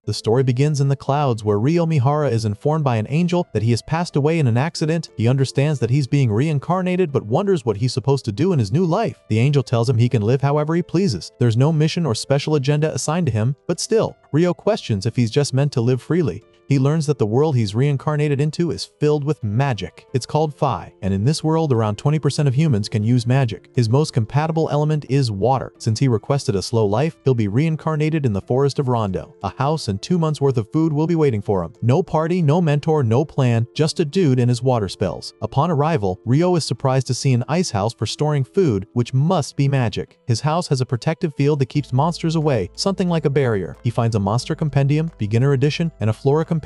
The story begins in the clouds, where Ryo Mihara is informed by an angel that he has passed away in an accident. He understands that he's being reincarnated but wonders what he's supposed to do in his new life. The angel tells him he can live however he pleases. There's no mission or special agenda assigned to him, but still, Ryo questions if he's just meant to live freely. He learns that the world he's reincarnated into is filled with magic. It's called Phi, and in this world around 20% of humans can use magic. His most compatible element is water. Since he requested a slow life, he'll be reincarnated in the forest of Rondo. A house and 2 months worth of food will be waiting for him. No party, no mentor, no plan, just a dude and his water spells. Upon arrival, Ryo is surprised to see an ice house for storing food, which must be magic. His house has a protective field that keeps monsters away, something like a barrier. He finds a monster compendium, beginner edition, and a flora compendium,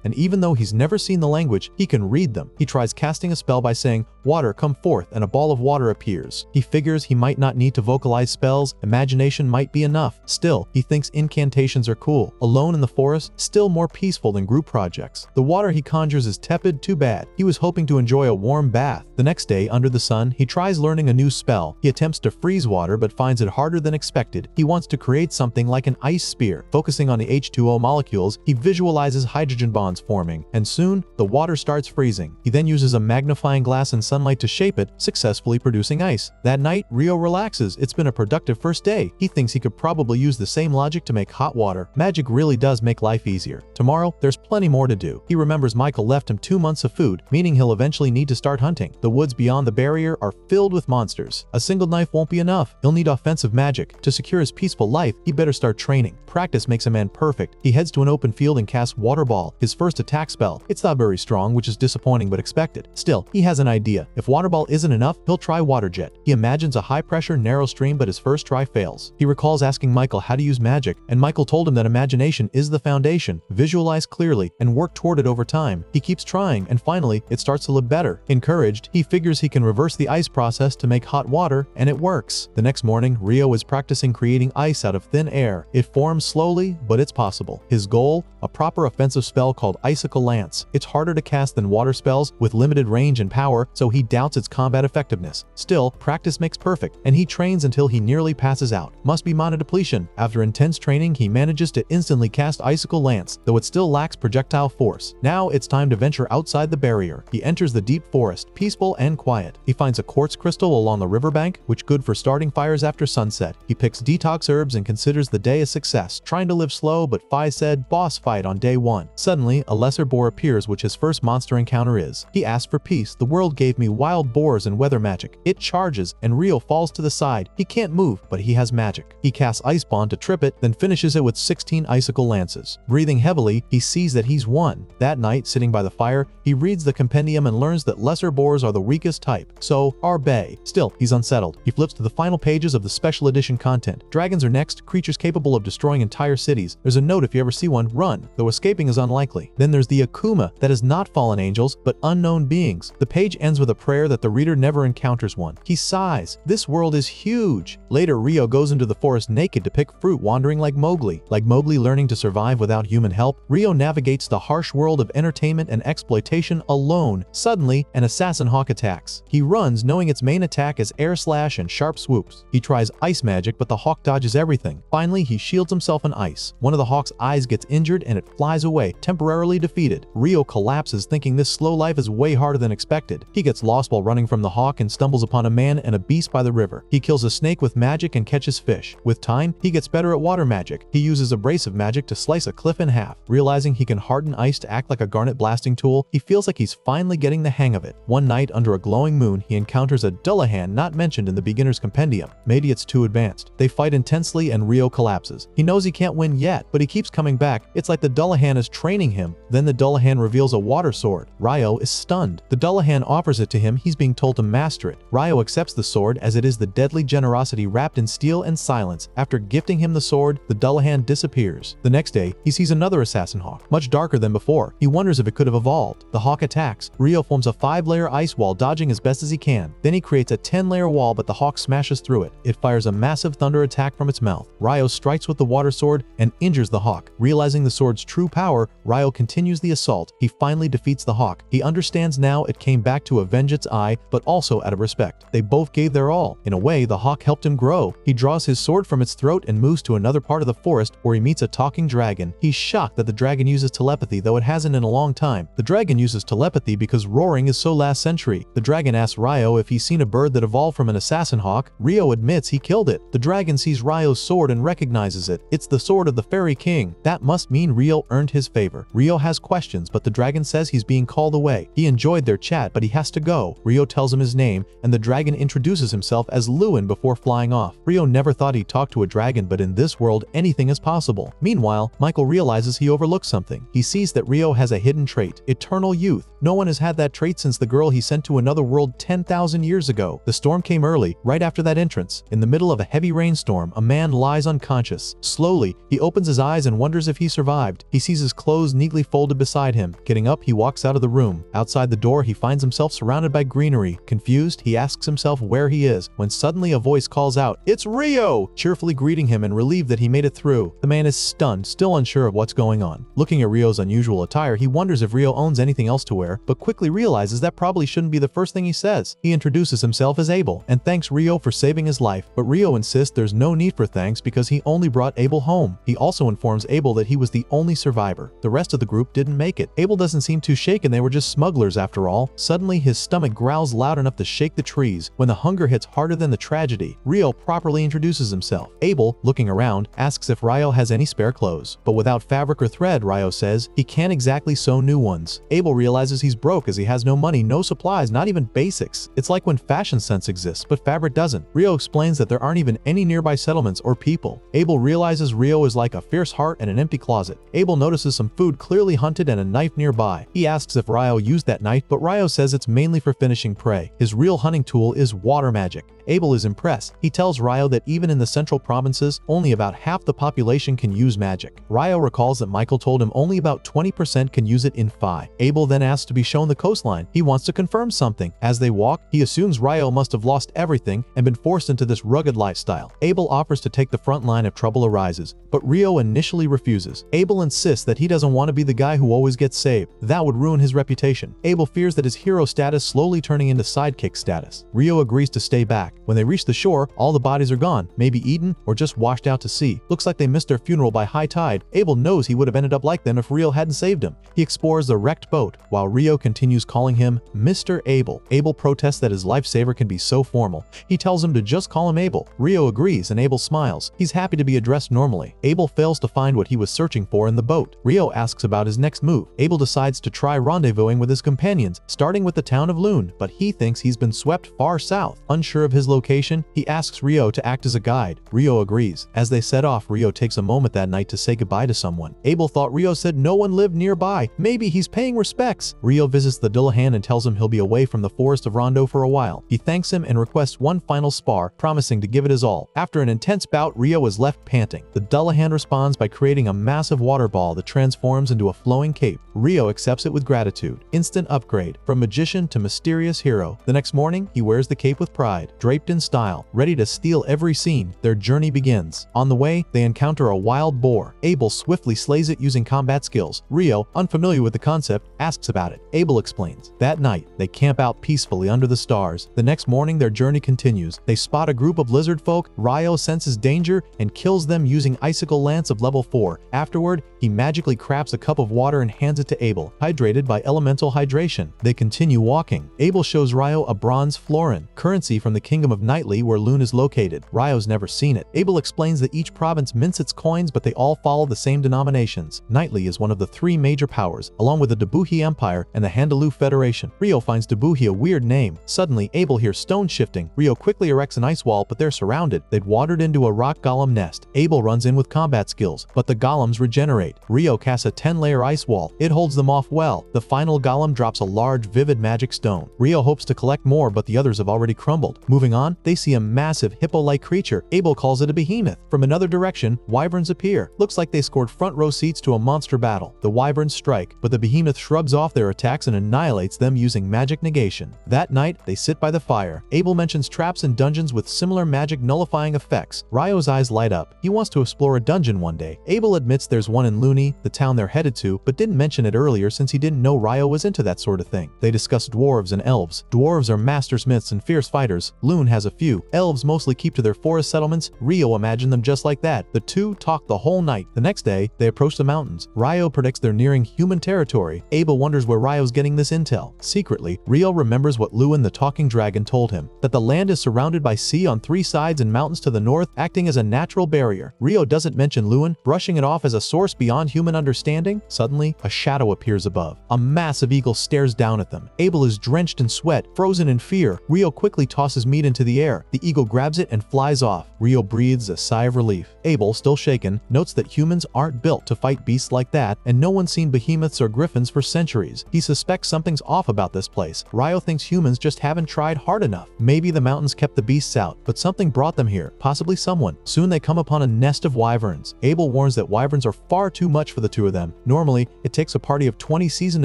and even though he's never seen the language, he can read them. He tries casting a spell by saying, "Water, come forth," and a ball of water appears. He figures he might not need to vocalize spells, imagination might be enough. Still, he thinks incantations are cool. Alone in the forest, still more peaceful than group projects. The water he conjures is tepid, too bad. He was hoping to enjoy a warm bath. The next day, under the sun, he tries learning a new spell. He attempts to freeze water but finds it harder than expected. He wants to create something like an ice spear. Focusing on the H2O molecules, he visualizes hydrogen bonds forming, and soon, the water starts freezing. He then uses a magnifying glass and sunlight to shape it, successfully producing ice. That night, Ryo relaxes. It's been a productive first day. He thinks he could probably use the same logic to make hot water. Magic really does make life easier. Tomorrow, there's plenty more to do. He remembers Michael left him 2 months of food, meaning he'll eventually need to start hunting. The woods beyond the barrier are filled with monsters. A single knife won't be enough. He'll need offensive magic. To secure his peaceful life, he better start training. Practice makes a man perfect. He heads to an open field and casts Water Ball, his first attack spell. It's not very strong, which is disappointing but expected. Still, he has an idea. If Water Ball isn't enough, he'll try Water Jet. He imagines a high-pressure, narrow stream, but his first try fails. He recalls asking Michael how to use magic, and Michael told him that imagination is the foundation. Visualize clearly and work toward it over time. He keeps trying, and finally, it starts to look better. Encouraged, he figures he can reverse the ice process to make hot water, and it works. The next morning, Ryo is practicing creating ice out of thin air. It forms slowly, but it's possible. His goal? A proper offensive spell called Icicle Lance. It's harder to cast than water spells with limited range and power, so he doubts its combat effectiveness. Still, practice makes perfect, and he trains until he nearly passes out. Must be mana depletion. After intense training, he manages to instantly cast Icicle Lance, though it still lacks projectile force. Now it's time to venture outside the barrier. He enters the deep forest, peaceful and quiet. He finds a quartz crystal along the riverbank, which good for starting fires after sunset. He picks detox herbs and considers the day a success, trying to live slow, but Phi said boss fight on day 1. Suddenly, a lesser boar appears, which his first monster encounter is. He asks for peace. The world gave me wild boars and weather magic. It charges, and Ryo falls to the side. He can't move, but he has magic. He casts Ice Bond to trip it, then finishes it with 16 icicle lances. Breathing heavily, he sees that he's won. That night, sitting by the fire, he reads the compendium and learns that lesser boars are the weakest type, so are Bae. Still, he's unsettled. He flips to the final pages of the special edition content. Dragons are next, creatures capable of destroying entire cities. There's a note if you ever see one, run, though escaping is unlikely. Then there's the Akuma, that is not fallen angels, but unknown beings. The page ends with a prayer that the reader never encounters one. He sighs. This world is huge. Later, Ryo goes into the forest naked to pick fruit, wandering like Mowgli. Like Mowgli learning to survive without human help, Ryo navigates the harsh world of entertainment and exploitation alone. Suddenly, an assassin hawk attacks. He runs, knowing its main attack is air slash and sharp swoops. He tries ice magic, but the hawk dodges everything. Finally, he shields himself in ice. One of the hawk's eyes gets injured and it flies away, temporarily defeated. Ryo collapses, thinking this slow life is way harder than expected. He gets lost while running from the hawk and stumbles upon a man and a beast by the river. He kills a snake with magic and catches fish. With time, he gets better at water magic. He uses abrasive magic to slice a cliff in half. Realizing he can harden ice to act like a garnet blasting tool, he feels like he's finally getting the hang of it. One night, under a glowing moon, he encounters a Dullahan not mentioned in the beginner's compendium. Maybe it's too advanced. They fight intensely and Ryo collapses. He knows he can't win yet, but he keeps coming back. It's like the Dullahan is training him. Then the Dullahan reveals a water sword. Ryo is stunned. The Dullahan offers it to him. He's being told to master it. Ryo accepts the sword as it is the deadly generosity wrapped in steel and silence. After gifting him the sword, the Dullahan disappears. The next day, he sees another assassin hawk, much darker than before. He wonders if it could have evolved. The hawk attacks. Ryo forms a 5-layer ice wall, dodging as best as he can. Then he creates a 10-layer wall, but the hawk smashes through it. It fires a massive thunder attack from its mouth. Ryo strikes with the water sword and injures the hawk. Realizing the sword's true power, power, Ryo continues the assault. He finally defeats the hawk. He understands now it came back to avenge its eye, but also out of respect. They both gave their all. In a way, the hawk helped him grow. He draws his sword from its throat and moves to another part of the forest where he meets a talking dragon. He's shocked that the dragon uses telepathy, though it hasn't in a long time. The dragon uses telepathy because roaring is so last century. The dragon asks Ryo if he's seen a bird that evolved from an assassin hawk. Ryo admits he killed it. The dragon sees Ryo's sword and recognizes it. It's the sword of the fairy king. That must mean Ryo earned his favor. Ryo has questions, but the dragon says he's being called away. He enjoyed their chat, but he has to go. Ryo tells him his name, and the dragon introduces himself as Lewin before flying off. Ryo never thought he'd talk to a dragon, but in this world, anything is possible. Meanwhile, Michael realizes he overlooked something. He sees that Ryo has a hidden trait: eternal youth. No one has had that trait since the girl he sent to another world 10,000 years ago. The storm came early, right after that entrance. In the middle of a heavy rainstorm, a man lies unconscious. Slowly, he opens his eyes and wonders if he survived. He sees his clothes neatly folded beside him. Getting up, he walks out of the room. Outside the door, he finds himself surrounded by greenery. Confused, he asks himself where he is, when suddenly a voice calls out, "It's Ryo!" cheerfully greeting him and relieved that he made it through. The man is stunned, still unsure of what's going on. Looking at Ryo's unusual attire, he wonders if Ryo owns anything else to wear, but quickly realizes that probably shouldn't be the first thing he says. He introduces himself as Abel and thanks Ryo for saving his life, but Ryo insists there's no need for thanks because he only brought Abel home. He also informs Abel that he was the only survivor. The rest of the group didn't make it. Abel doesn't seem too shaken, they were just smugglers after all. Suddenly, his stomach growls loud enough to shake the trees. When the hunger hits harder than the tragedy, Ryo properly introduces himself. Abel, looking around, asks if Ryo has any spare clothes. But without fabric or thread, Ryo says, he can't exactly sew new ones. Abel realizes he's broke as he has no money, no supplies, not even basics. It's like when fashion sense exists, but fabric doesn't. Ryo explains that there aren't even any nearby settlements or people. Abel realizes Ryo is like a fierce heart and an empty closet. Abel notices some food clearly hunted and a knife nearby. He asks if Ryo used that knife, but Ryo says it's mainly for finishing prey. His real hunting tool is water magic. Abel is impressed. He tells Ryo that even in the central provinces, only about half the population can use magic. Ryo recalls that Michael told him only about 20% can use it in Phi. Abel then asks to be shown the coastline. He wants to confirm something. As they walk, he assumes Ryo must have lost everything and been forced into this rugged lifestyle. Abel offers to take the front line if trouble arises, but Ryo initially refuses. Abel insists that he doesn't want to be the guy who always gets saved. That would ruin his reputation. Abel fears that his hero status slowly turning into sidekick status. Ryo agrees to stay back. When they reach the shore, all the bodies are gone, maybe eaten or just washed out to sea. Looks like they missed their funeral by high tide. Abel knows he would have ended up like them if Ryo hadn't saved him. He explores the wrecked boat, while Ryo continues calling him Mr. Abel. Abel protests that his lifesaver can be so formal. He tells him to just call him Abel. Ryo agrees and Abel smiles. He's happy to be addressed normally. Abel fails to find what he was searching for in the boat. Ryo asks about his next move. Abel decides to try rendezvousing with his companions, starting with the town of Loon, but he thinks he's been swept far south. Unsure of his location, he asks Ryo to act as a guide. Ryo agrees. As they set off, Ryo takes a moment that night to say goodbye to someone. Abel thought Ryo said no one lived nearby. Maybe he's paying respects. Ryo visits the Dullahan and tells him he'll be away from the forest of Rondo for a while. He thanks him and requests one final spar, promising to give it his all. After an intense bout, Ryo is left panting. The Dullahan responds by creating a massive water ball that transforms into a flowing cape. Ryo accepts it with gratitude. Instant upgrade, from magician to mysterious hero. The next morning, he wears the cape with pride. Draped in style, ready to steal every scene, their journey begins. On the way, they encounter a wild boar. Abel swiftly slays it using combat skills. Ryo, unfamiliar with the concept, asks about it. Abel explains. That night, they camp out peacefully under the stars. The next morning, their journey continues. They spot a group of lizard folk. Ryo senses danger and kills them using icicle lance of level 4. Afterward, he magically crafts a cup of water and hands it to Abel, hydrated by elemental hydration. They continue walking. Abel shows Ryo a bronze florin, currency from the kingdom of Nightly where Loon is located. Ryo's never seen it. Abel explains that each province mints its coins, but they all follow the same denominations. Nightly is one of the 3 major powers, along with the Dabuhi Empire and the Handaloo Federation. Ryo finds Dabuhi a weird name. Suddenly, Abel hears stone shifting. Ryo quickly erects an ice wall, but they're surrounded. They'd wandered into a rock golem nest. Abel runs in with combat skills, but the golems regenerate. Ryo casts a 10-layer ice wall. It holds them off well. The final golem drops a large, vivid magic stone. Ryo hopes to collect more, but the others have already crumbled. Moving on, they see a massive hippo-like creature. Abel calls it a behemoth. From another direction, wyverns appear. Looks like they scored front row seats to a monster battle. The wyverns strike, but the behemoth shrugs off their attacks and annihilates them using magic negation. That night, they sit by the fire. Abel mentions traps and dungeons with similar magic nullifying effects. Ryo's eyes light up. He wants to explore a dungeon one day. Abel admits there's one in Looney, the town they're headed to, but didn't mention it earlier since he didn't know Ryo was into that sort of thing. They discussed dwarves and elves. Dwarves are mastersmiths and fierce fighters. Loon has a few. Elves mostly keep to their forest settlements. Ryo imagined them just like that. The two talked the whole night. The next day, they approach the mountains. Ryo predicts they're nearing human territory. Abel wonders where Ryo's getting this intel. Secretly, Ryo remembers what Lewin the talking dragon told him, that the land is surrounded by sea on 3 sides and mountains to the north, acting as a natural barrier. Ryo doesn't mention Lewin, brushing it off as a source beyond human understanding. Suddenly, a shadow appears above. A massive eagle stares down at them. Abel is drenched in sweat, frozen in fear. Ryo quickly tosses meat into the air. The eagle grabs it and flies off. Ryo breathes a sigh of relief. Abel, still shaken, notes that humans aren't built to fight beasts like that, and no one's seen behemoths or griffins for centuries. He suspects something's off about this place. Ryo thinks humans just haven't tried hard enough. Maybe the mountains kept the beasts out, but something brought them here, possibly someone. Soon they come upon a nest of wyverns. Abel warns that wyverns are far too much for the two of them. Normally, it takes a party of 20 seasoned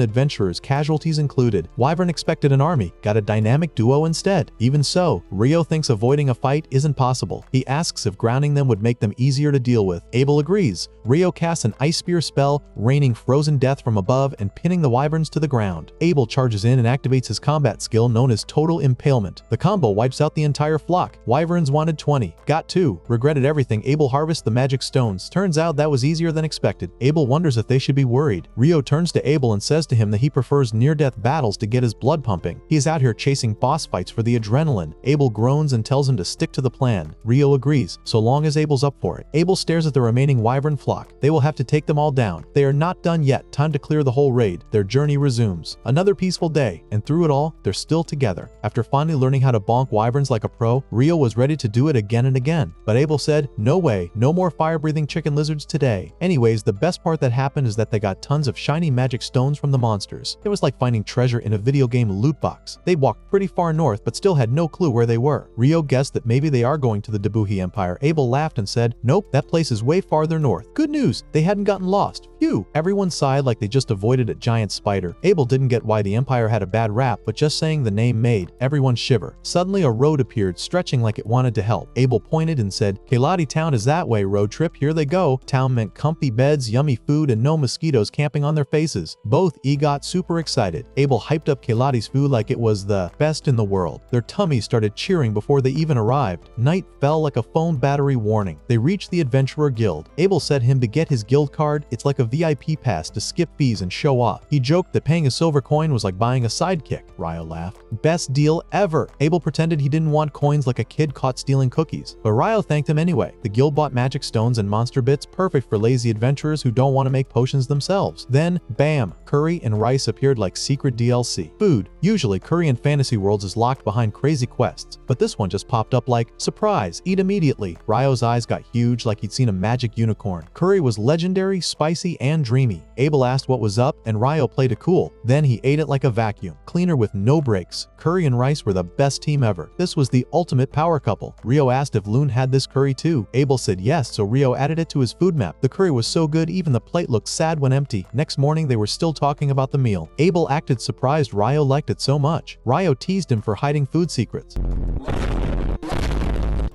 adventurers, casualties included. Wyvern expected an army, got a dynamic duo instead. Even so, Ryo thinks avoiding a fight isn't possible. He asks if grounding them would make them easier to deal with. Abel agrees. Ryo casts an ice spear spell, raining frozen death from above and pinning the wyverns to the ground. Abel charges in and activates his combat skill known as Total Impalement. The combo wipes out the entire flock. Wyverns wanted 20, got 2, regretted everything. Abel harvests the magic stones. Turns out that was easier than expected. Abel wonders if they should be worried. Ryo turns to Abel and says to him that he prefers near-death battles to get his blood pumping. He is out here chasing boss fights for the adrenaline. Abel groans and tells him to stick to the plan. Ryo agrees, so long as Abel's up for it. Abel stares at the remaining wyvern flock. They will have to take them all down. They are not done yet. Time to clear the whole raid. Their journey resumes. Another peaceful day, and through it all, they're still together. After finally learning how to bonk wyverns like a pro, Ryo was ready to do it again and again. But Abel said, no way, no more fire-breathing chicken lizards today. Anyways, the best part that happened is that they got tons of shiny magic stones from the monsters. It was like finding treasure in a video game loot box. They walked pretty far north, but still had no clue where they were. Ryo guessed that maybe they are going to the Debuhi Empire. Abel laughed and said, nope, that place is way farther north. Good news, they hadn't gotten lost. Phew! Everyone sighed like they just avoided a giant spider. Abel didn't get why the Empire had a bad rap, but just saying the name made everyone shiver. Suddenly a road appeared, stretching like it wanted to help. Abel pointed and said, Kelati town is that way, road trip, here they go. Town meant comfy beds, yummy food, and no mosquitoes camping on their faces. Both got super excited. Abel hyped up Kelati's food like it was the best in the world. Their tummies started cheering before they even arrived. Night fell like a phone battery warning. They reached the Adventurer Guild. Abel said him to get his guild card. It's like a VIP pass to skip fees and show off. He joked that paying a silver coin was like buying a sidekick. Ryo laughed. Best deal ever. Abel pretended he didn't want coins like a kid caught stealing cookies, but Ryo thanked him anyway. The guild bought magic stones and monster bits, perfect for lazy adventurers who don't want to make potions themselves. Then, bam, curry and rice appeared like secret DLC. Food. Usually, curry in Fantasy Worlds is locked behind crazy quests, but this one just popped up like, surprise, eat immediately. Ryo's eyes got huge like he'd seen a magic unicorn. Curry was legendary, spicy, and dreamy. Abel asked what was up, and Ryo played it cool. Then he ate it like a vacuum, cleaner with no breaks. Curry and rice were the best team ever. This was the ultimate power couple. Ryo asked if Loon had this curry too. Abel said yes, so Ryo added it to his food map. The curry was so good, even the plate looked sad when empty. Next morning, they were still talking about the meal. Abel acted surprised Ryo liked it so much. Ryo teased him for hiding food secrets.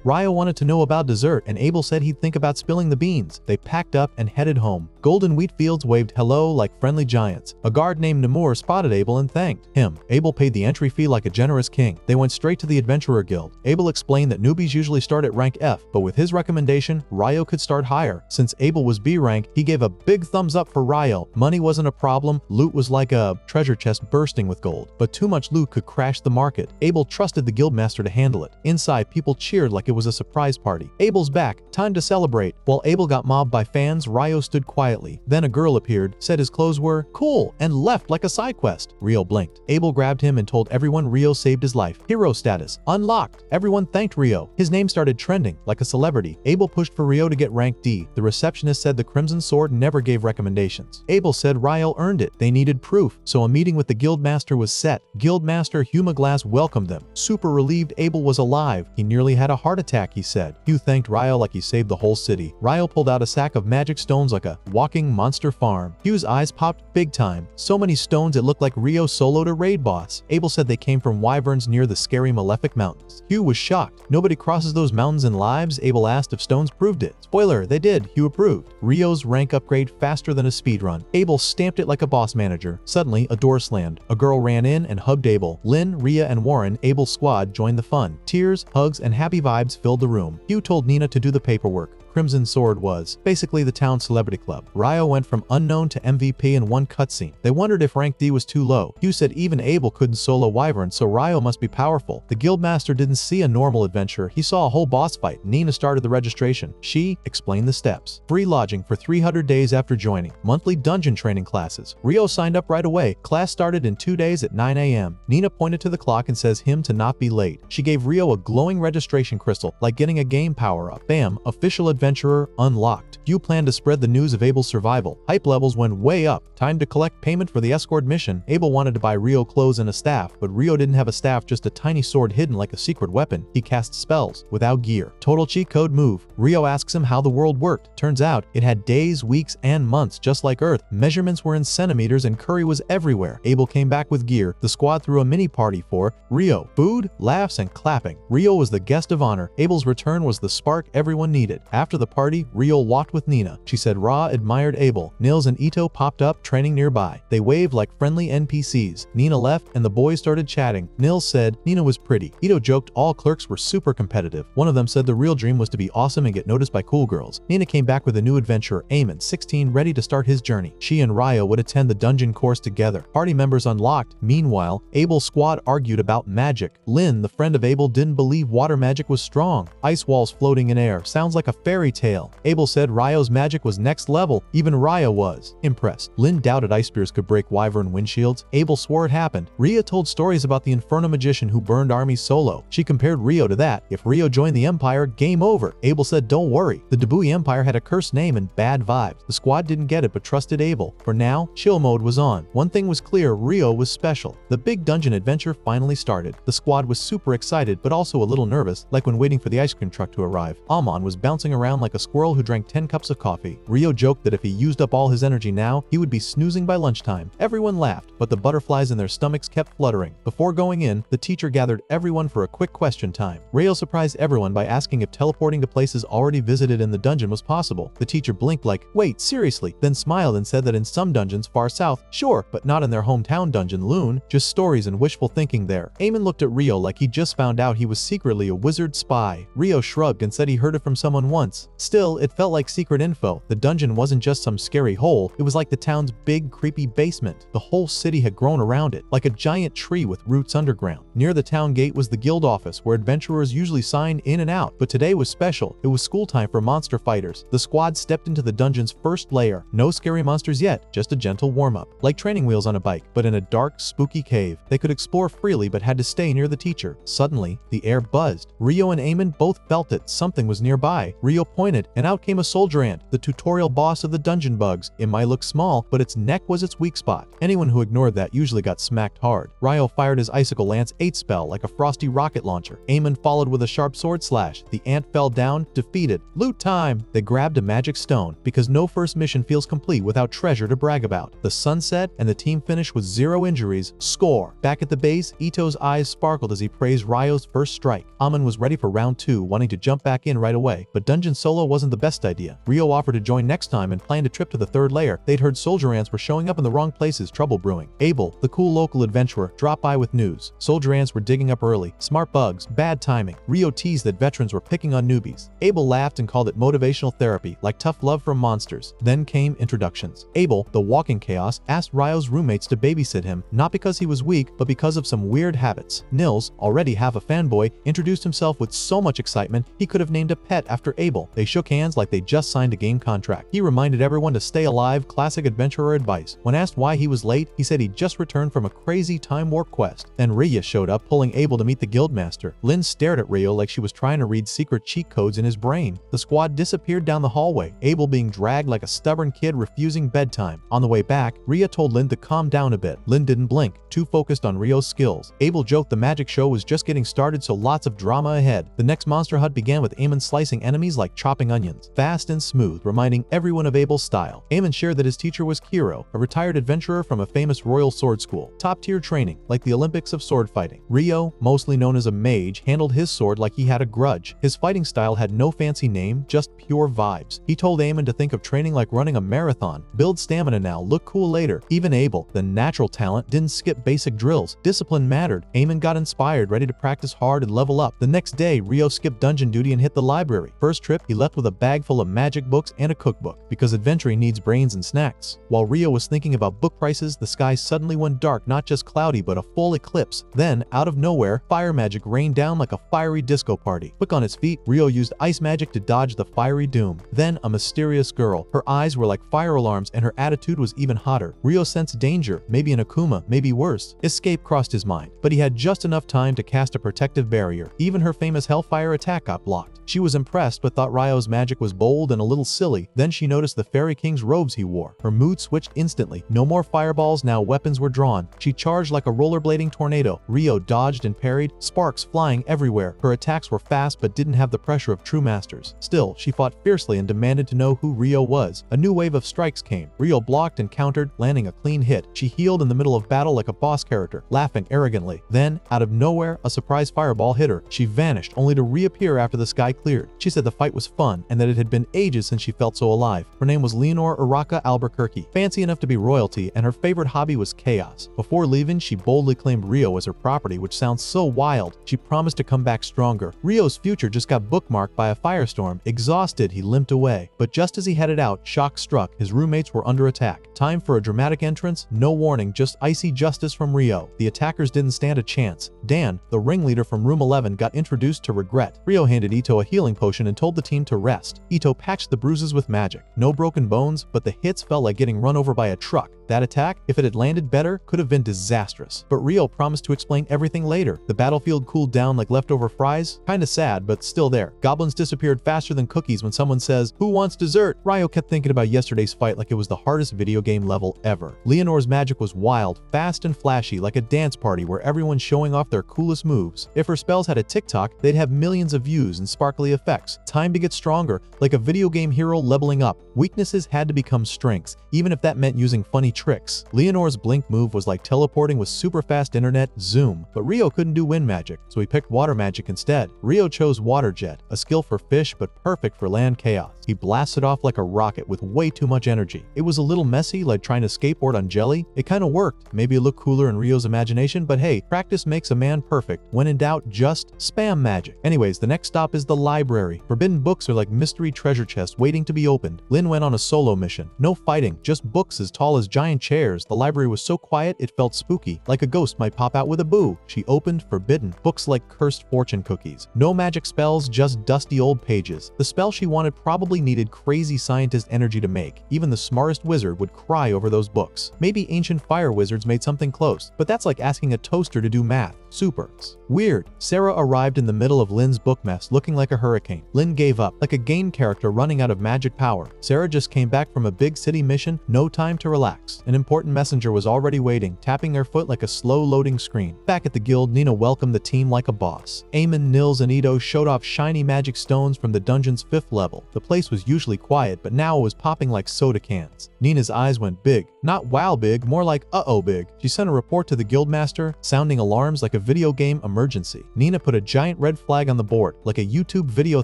Ryo wanted to know about dessert, and Abel said he'd think about spilling the beans. They packed up and headed home. Golden wheat fields waved hello like friendly giants. A guard named Namur spotted Abel and thanked him. Abel paid the entry fee like a generous king. They went straight to the Adventurer Guild. Abel explained that newbies usually start at rank F, but with his recommendation, Ryo could start higher. Since Abel was B rank, he gave a big thumbs up for Ryo. Money wasn't a problem. Loot was like a treasure chest bursting with gold, but too much loot could crash the market. Abel trusted the guildmaster to handle it. Inside, people cheered like it was a surprise party. Abel's back, time to celebrate. While Abel got mobbed by fans, Ryo stood quietly. Then a girl appeared, said his clothes were cool, and left like a side quest. Ryo blinked. Abel grabbed him and told everyone Ryo saved his life. Hero status unlocked. Everyone thanked Ryo. His name started trending like a celebrity. Abel pushed for Ryo to get rank D. The receptionist said the Crimson Sword never gave recommendations. Abel said Ryo earned it. They needed proof, so a meeting with the guildmaster was set. Guildmaster Humaglass welcomed them. Super relieved Abel was alive. He nearly had a heart attack, he said. Hugh thanked Ryo like he saved the whole city. Ryo pulled out a sack of magic stones like a walking monster farm. Hugh's eyes popped big time. So many stones it looked like Rio soloed a raid boss. Abel said they came from wyverns near the scary Malefic Mountains. Hugh was shocked. Nobody crosses those mountains in lives? Abel asked if stones proved it. Spoiler, they did. Hugh approved. Rio's rank upgrade faster than a speedrun. Abel stamped it like a boss manager. Suddenly, a door slammed. A girl ran in and hugged Abel. Lynn, Rhea, and Warren, Abel's squad, joined the fun. Tears, hugs, and happy vibes filled the room. Hugh told Nina to do the paperwork. Crimson Sword was basically the town celebrity club. Ryo went from unknown to MVP in one cutscene. They wondered if rank D was too low. Hugh said even Abel couldn't solo wyvern, so Ryo must be powerful. The guildmaster didn't see a normal adventure, he saw a whole boss fight. Nina started the registration. She explained the steps. Free lodging for 300 days after joining. Monthly dungeon training classes. Rio signed up right away. Class started in 2 days at 9 a.m. Nina pointed to the clock and says him to not be late. She gave Rio a glowing registration crystal, like getting a game power-up. Bam, official adventurer unlocked. Hugh planned to spread the news of Abel's survival. Hype levels went way up. Time to collect payment for the escort mission. Abel wanted to buy Rio clothes and a staff, but Rio didn't have a staff, just a tiny sword hidden like a secret weapon. He cast spells without gear. Total cheat code move. Rio asks him how the world worked. Turns out it had days, weeks, and months just like Earth. Measurements were in centimeters and curry was everywhere. Abel came back with gear. The squad threw a mini party for Rio. Food, laughs, and clapping. Rio was the guest of honor. Abel's return was the spark everyone needed. After the party, Rio walked with Nina. She said Ra admired Abel. Nils and Ito popped up, training nearby. They waved like friendly NPCs. Nina left and the boys started chatting. Nils said Nina was pretty. Ito joked all clerks were super competitive. One of them said the real dream was to be awesome and get noticed by cool girls. Nina came back with a new adventurer, Eamon, 16, ready to start his journey. She and Ryo would attend the dungeon course together. Party members unlocked. Meanwhile, Abel's squad argued about magic. Lynn, the friend of Abel, didn't believe water magic was strong. Ice walls floating in air. Sounds like a fairy tale. Abel said Ryo's magic was next level. Even Ryo was impressed. Lynn doubted ice spears could break wyvern windshields. Abel swore it happened. Rhea told stories about the Inferno magician who burned armies solo. She compared Rio to that. If Rio joined the Empire, game over. Abel said don't worry. The Debui Empire had a cursed name and bad vibes. The squad didn't get it but trusted Abel. For now, chill mode was on. One thing was clear, Rio was special. The big dungeon adventure finally started. The squad was super excited but also a little nervous, like when waiting for the ice cream truck to arrive. Amon was bouncing around like a squirrel who drank 10 cups of coffee. Rio joked that if he used up all his energy now, he would be snoozing by lunchtime. Everyone laughed, but the butterflies in their stomachs kept fluttering. Before going in, the teacher gathered everyone for a quick question time. Rio surprised everyone by asking if teleporting to places already visited in the dungeon was possible. The teacher blinked like, wait, seriously? Then smiled and said that in some dungeons far south, sure, but not in their hometown dungeon, Loon. Just stories and wishful thinking there. Eamon looked at Rio like he just found out he was secretly a wizard spy. Rio shrugged and said he heard it from someone once. Still, it felt like secret info. The dungeon wasn't just some scary hole, it was like the town's big, creepy basement. The whole city had grown around it, like a giant tree with roots underground. Near the town gate was the guild office, where adventurers usually signed in and out, but today was special. It was school time for monster fighters. The squad stepped into the dungeon's first layer. No scary monsters yet, just a gentle warm-up. Like training wheels on a bike, but in a dark, spooky cave. They could explore freely but had to stay near the teacher. Suddenly, the air buzzed. Rio and Eamon both felt it. Something was nearby. Rio pointed, and out came a soldier ant, the tutorial boss of the dungeon bugs. It might look small, but its neck was its weak spot. Anyone who ignored that usually got smacked hard. Rio fired his Icicle Lance 8 spell like a frosty rocket launcher. Eamon followed with a sharp sword slash. The ant fell down, defeated. Loot time! They grabbed a magic stone, because no first mission feels complete without treasure to brag about. The sun set, and the team finished with 0 injuries. Score! Back at the base, Ito's eyes sparkled as he praised Ryo's first strike. Amon was ready for round 2, wanting to jump back in right away, but dungeon solo wasn't the best idea. Rio offered to join next time and planned a trip to the 3rd layer. They'd heard soldier ants were showing up in the wrong places, trouble brewing. Abel, the cool local adventurer, dropped by with news. Soldier ants were digging up early. Smart bugs, bad timing. Rio teased that veterans were picking on newbies. Abel laughed and called it motivational therapy, like tough love from monsters. Then came introductions. Abel, the walking chaos, asked Ryo's roommates to babysit him, not because he was weak, but because of some weird habits. Nils, already half a fanboy, introduced himself with so much excitement he could have named a pet after Abel. They shook hands like they just signed a game contract. He reminded everyone to stay alive, classic adventurer advice. When asked why he was late, he said he'd just returned from a crazy time warp quest. Then Rhea showed up, pulling Abel to meet the guildmaster. Lynn stared at Rio like she was trying to read secret cheat codes in his brain. The squad disappeared down the hallway, Abel being dragged like a stubborn kid refusing bedtime. On the way back, Rhea told Lynn to calm down a bit. Lynn didn't blink, too focused on Rio's skills. Abel joked the magic show was just getting started, so lots of drama ahead. The next monster hut began with Eamon slicing enemies like chopping onions, fast and smooth, reminding everyone of Abel's style. Eamon shared that his teacher was Kiro, a retired adventurer from a famous royal sword school. Top-tier training, like the Olympics of sword fighting. Rio, mostly known as a mage, handled his sword like he had a grudge. His fighting style had no fancy name, just pure vibes. He told Eamon to think of training like running a marathon. Build stamina now, look cool later. Even Abel, the natural talent, didn't skip basic drills. Discipline mattered. Eamon got inspired, ready to practice hard and level up. The next day, Rio skipped dungeon duty and hit the library. First trip, he left with a bag full of magic books and a cookbook, because adventuring needs brains and snacks. While Rio was thinking about book prices, the sky suddenly went dark, not just cloudy, but a full eclipse. Then, out of nowhere, fire magic rained down like a fiery disco party. Quick on his feet, Rio used ice magic to dodge the fiery doom. Then, a mysterious girl. Her eyes were like fire alarms and her attitude was even hotter. Rio sensed danger, maybe an Akuma, maybe worse. Escape crossed his mind, but he had just enough time to cast a protective barrier. Even her famous Hellfire attack got blocked. She was impressed but thought Rio's magic was bold and a little silly. Then she noticed the Fairy King's robes he wore. Her mood switched instantly. No more fireballs, now weapons were drawn. She charged like a rollerblading tornado. Rio dodged and parried, sparks flying everywhere. Her attacks were fast but didn't have the pressure of true masters. Still, she fought fiercely and demanded to know who Rio was. A new wave of strikes came. Rio blocked and countered, landing a clean hit. She healed in the middle of battle like a boss character, laughing arrogantly. Then, out of nowhere, a surprise fireball hit her. She vanished, only to reappear after the sky cleared. She said the fight was fun and that it had been ages since she felt so alive. Her name was Leonor Urraca Albuquerque, fancy enough to be royalty, and her favorite hobby was chaos. Before leaving, she boldly claimed Rio as her property, which sounds so wild. She promised to come back stronger. Rio's future just got bookmarked by a firestorm. Exhausted, he limped away. But just as he headed out, shock struck. His roommates were under attack. Time for a dramatic entrance? No warning, just icy justice from Rio. The attackers didn't stand a chance. Dan, the ringleader from room 11, got introduced to Regret. Rio handed Ito a healing potion and told the team to rest. Ito patched the bruises with magic. No broken bones, but the hits felt like getting run over by a truck. That attack, if it had landed better, could have been disastrous. But Rio promised to explain everything later. The battlefield cooled down like leftover fries. Kinda sad, but still there. Goblins disappeared faster than cookies when someone says, "Who wants dessert?" Rio kept thinking about yesterday's fight like it was the hardest video game level ever. Leonor's magic was wild, fast and flashy, like a dance party where everyone's showing off their coolest moves. If her spells had a TikTok, they'd have millions of views and sparkly effects. Time to get stronger, like a video game hero leveling up. Weaknesses had to become strengths, even if that meant using funny tricks. Leonor's blink move was like teleporting with super fast internet, zoom. But Rio couldn't do wind magic, so he picked water magic instead. Rio chose water jet, a skill for fish but perfect for land chaos. He blasted off like a rocket with way too much energy. It was a little messy, like trying to skateboard on jelly. It kinda worked. Maybe it looked cooler in Rio's imagination, but hey, practice makes a man perfect. When in doubt, just spam magic. Anyways, the next stop is the library. Forbidden books are like mystery treasure chests waiting to be opened. Lynn went on a solo mission. No fighting, just books as tall as giant chairs. The library was so quiet it felt spooky, like a ghost might pop out with a boo. She opened forbidden books like cursed fortune cookies. No magic spells, just dusty old pages. The spell she wanted probably needed crazy scientist energy to make. Even the smartest wizard would cry over those books. Maybe ancient fire wizards made something close, but that's like asking a toaster to do math. Supers. Weird. Sarah arrived in the middle of Lynn's book mess, looking like a hurricane. Lynn gave up, like a game character running out of magic power. Sarah just came back from a big city mission, no time to relax. An important messenger was already waiting, tapping her foot like a slow-loading screen. Back at the guild, Nina welcomed the team like a boss. Eamon, Nils, and Ito showed off shiny magic stones from the dungeon's 5th level. The place was usually quiet, but now it was popping like soda cans. Nina's eyes went big. Not wow big, more like uh-oh big. She sent a report to the guildmaster, sounding alarms like a video game emergency. Nina put a giant red flag on the board, like a YouTube video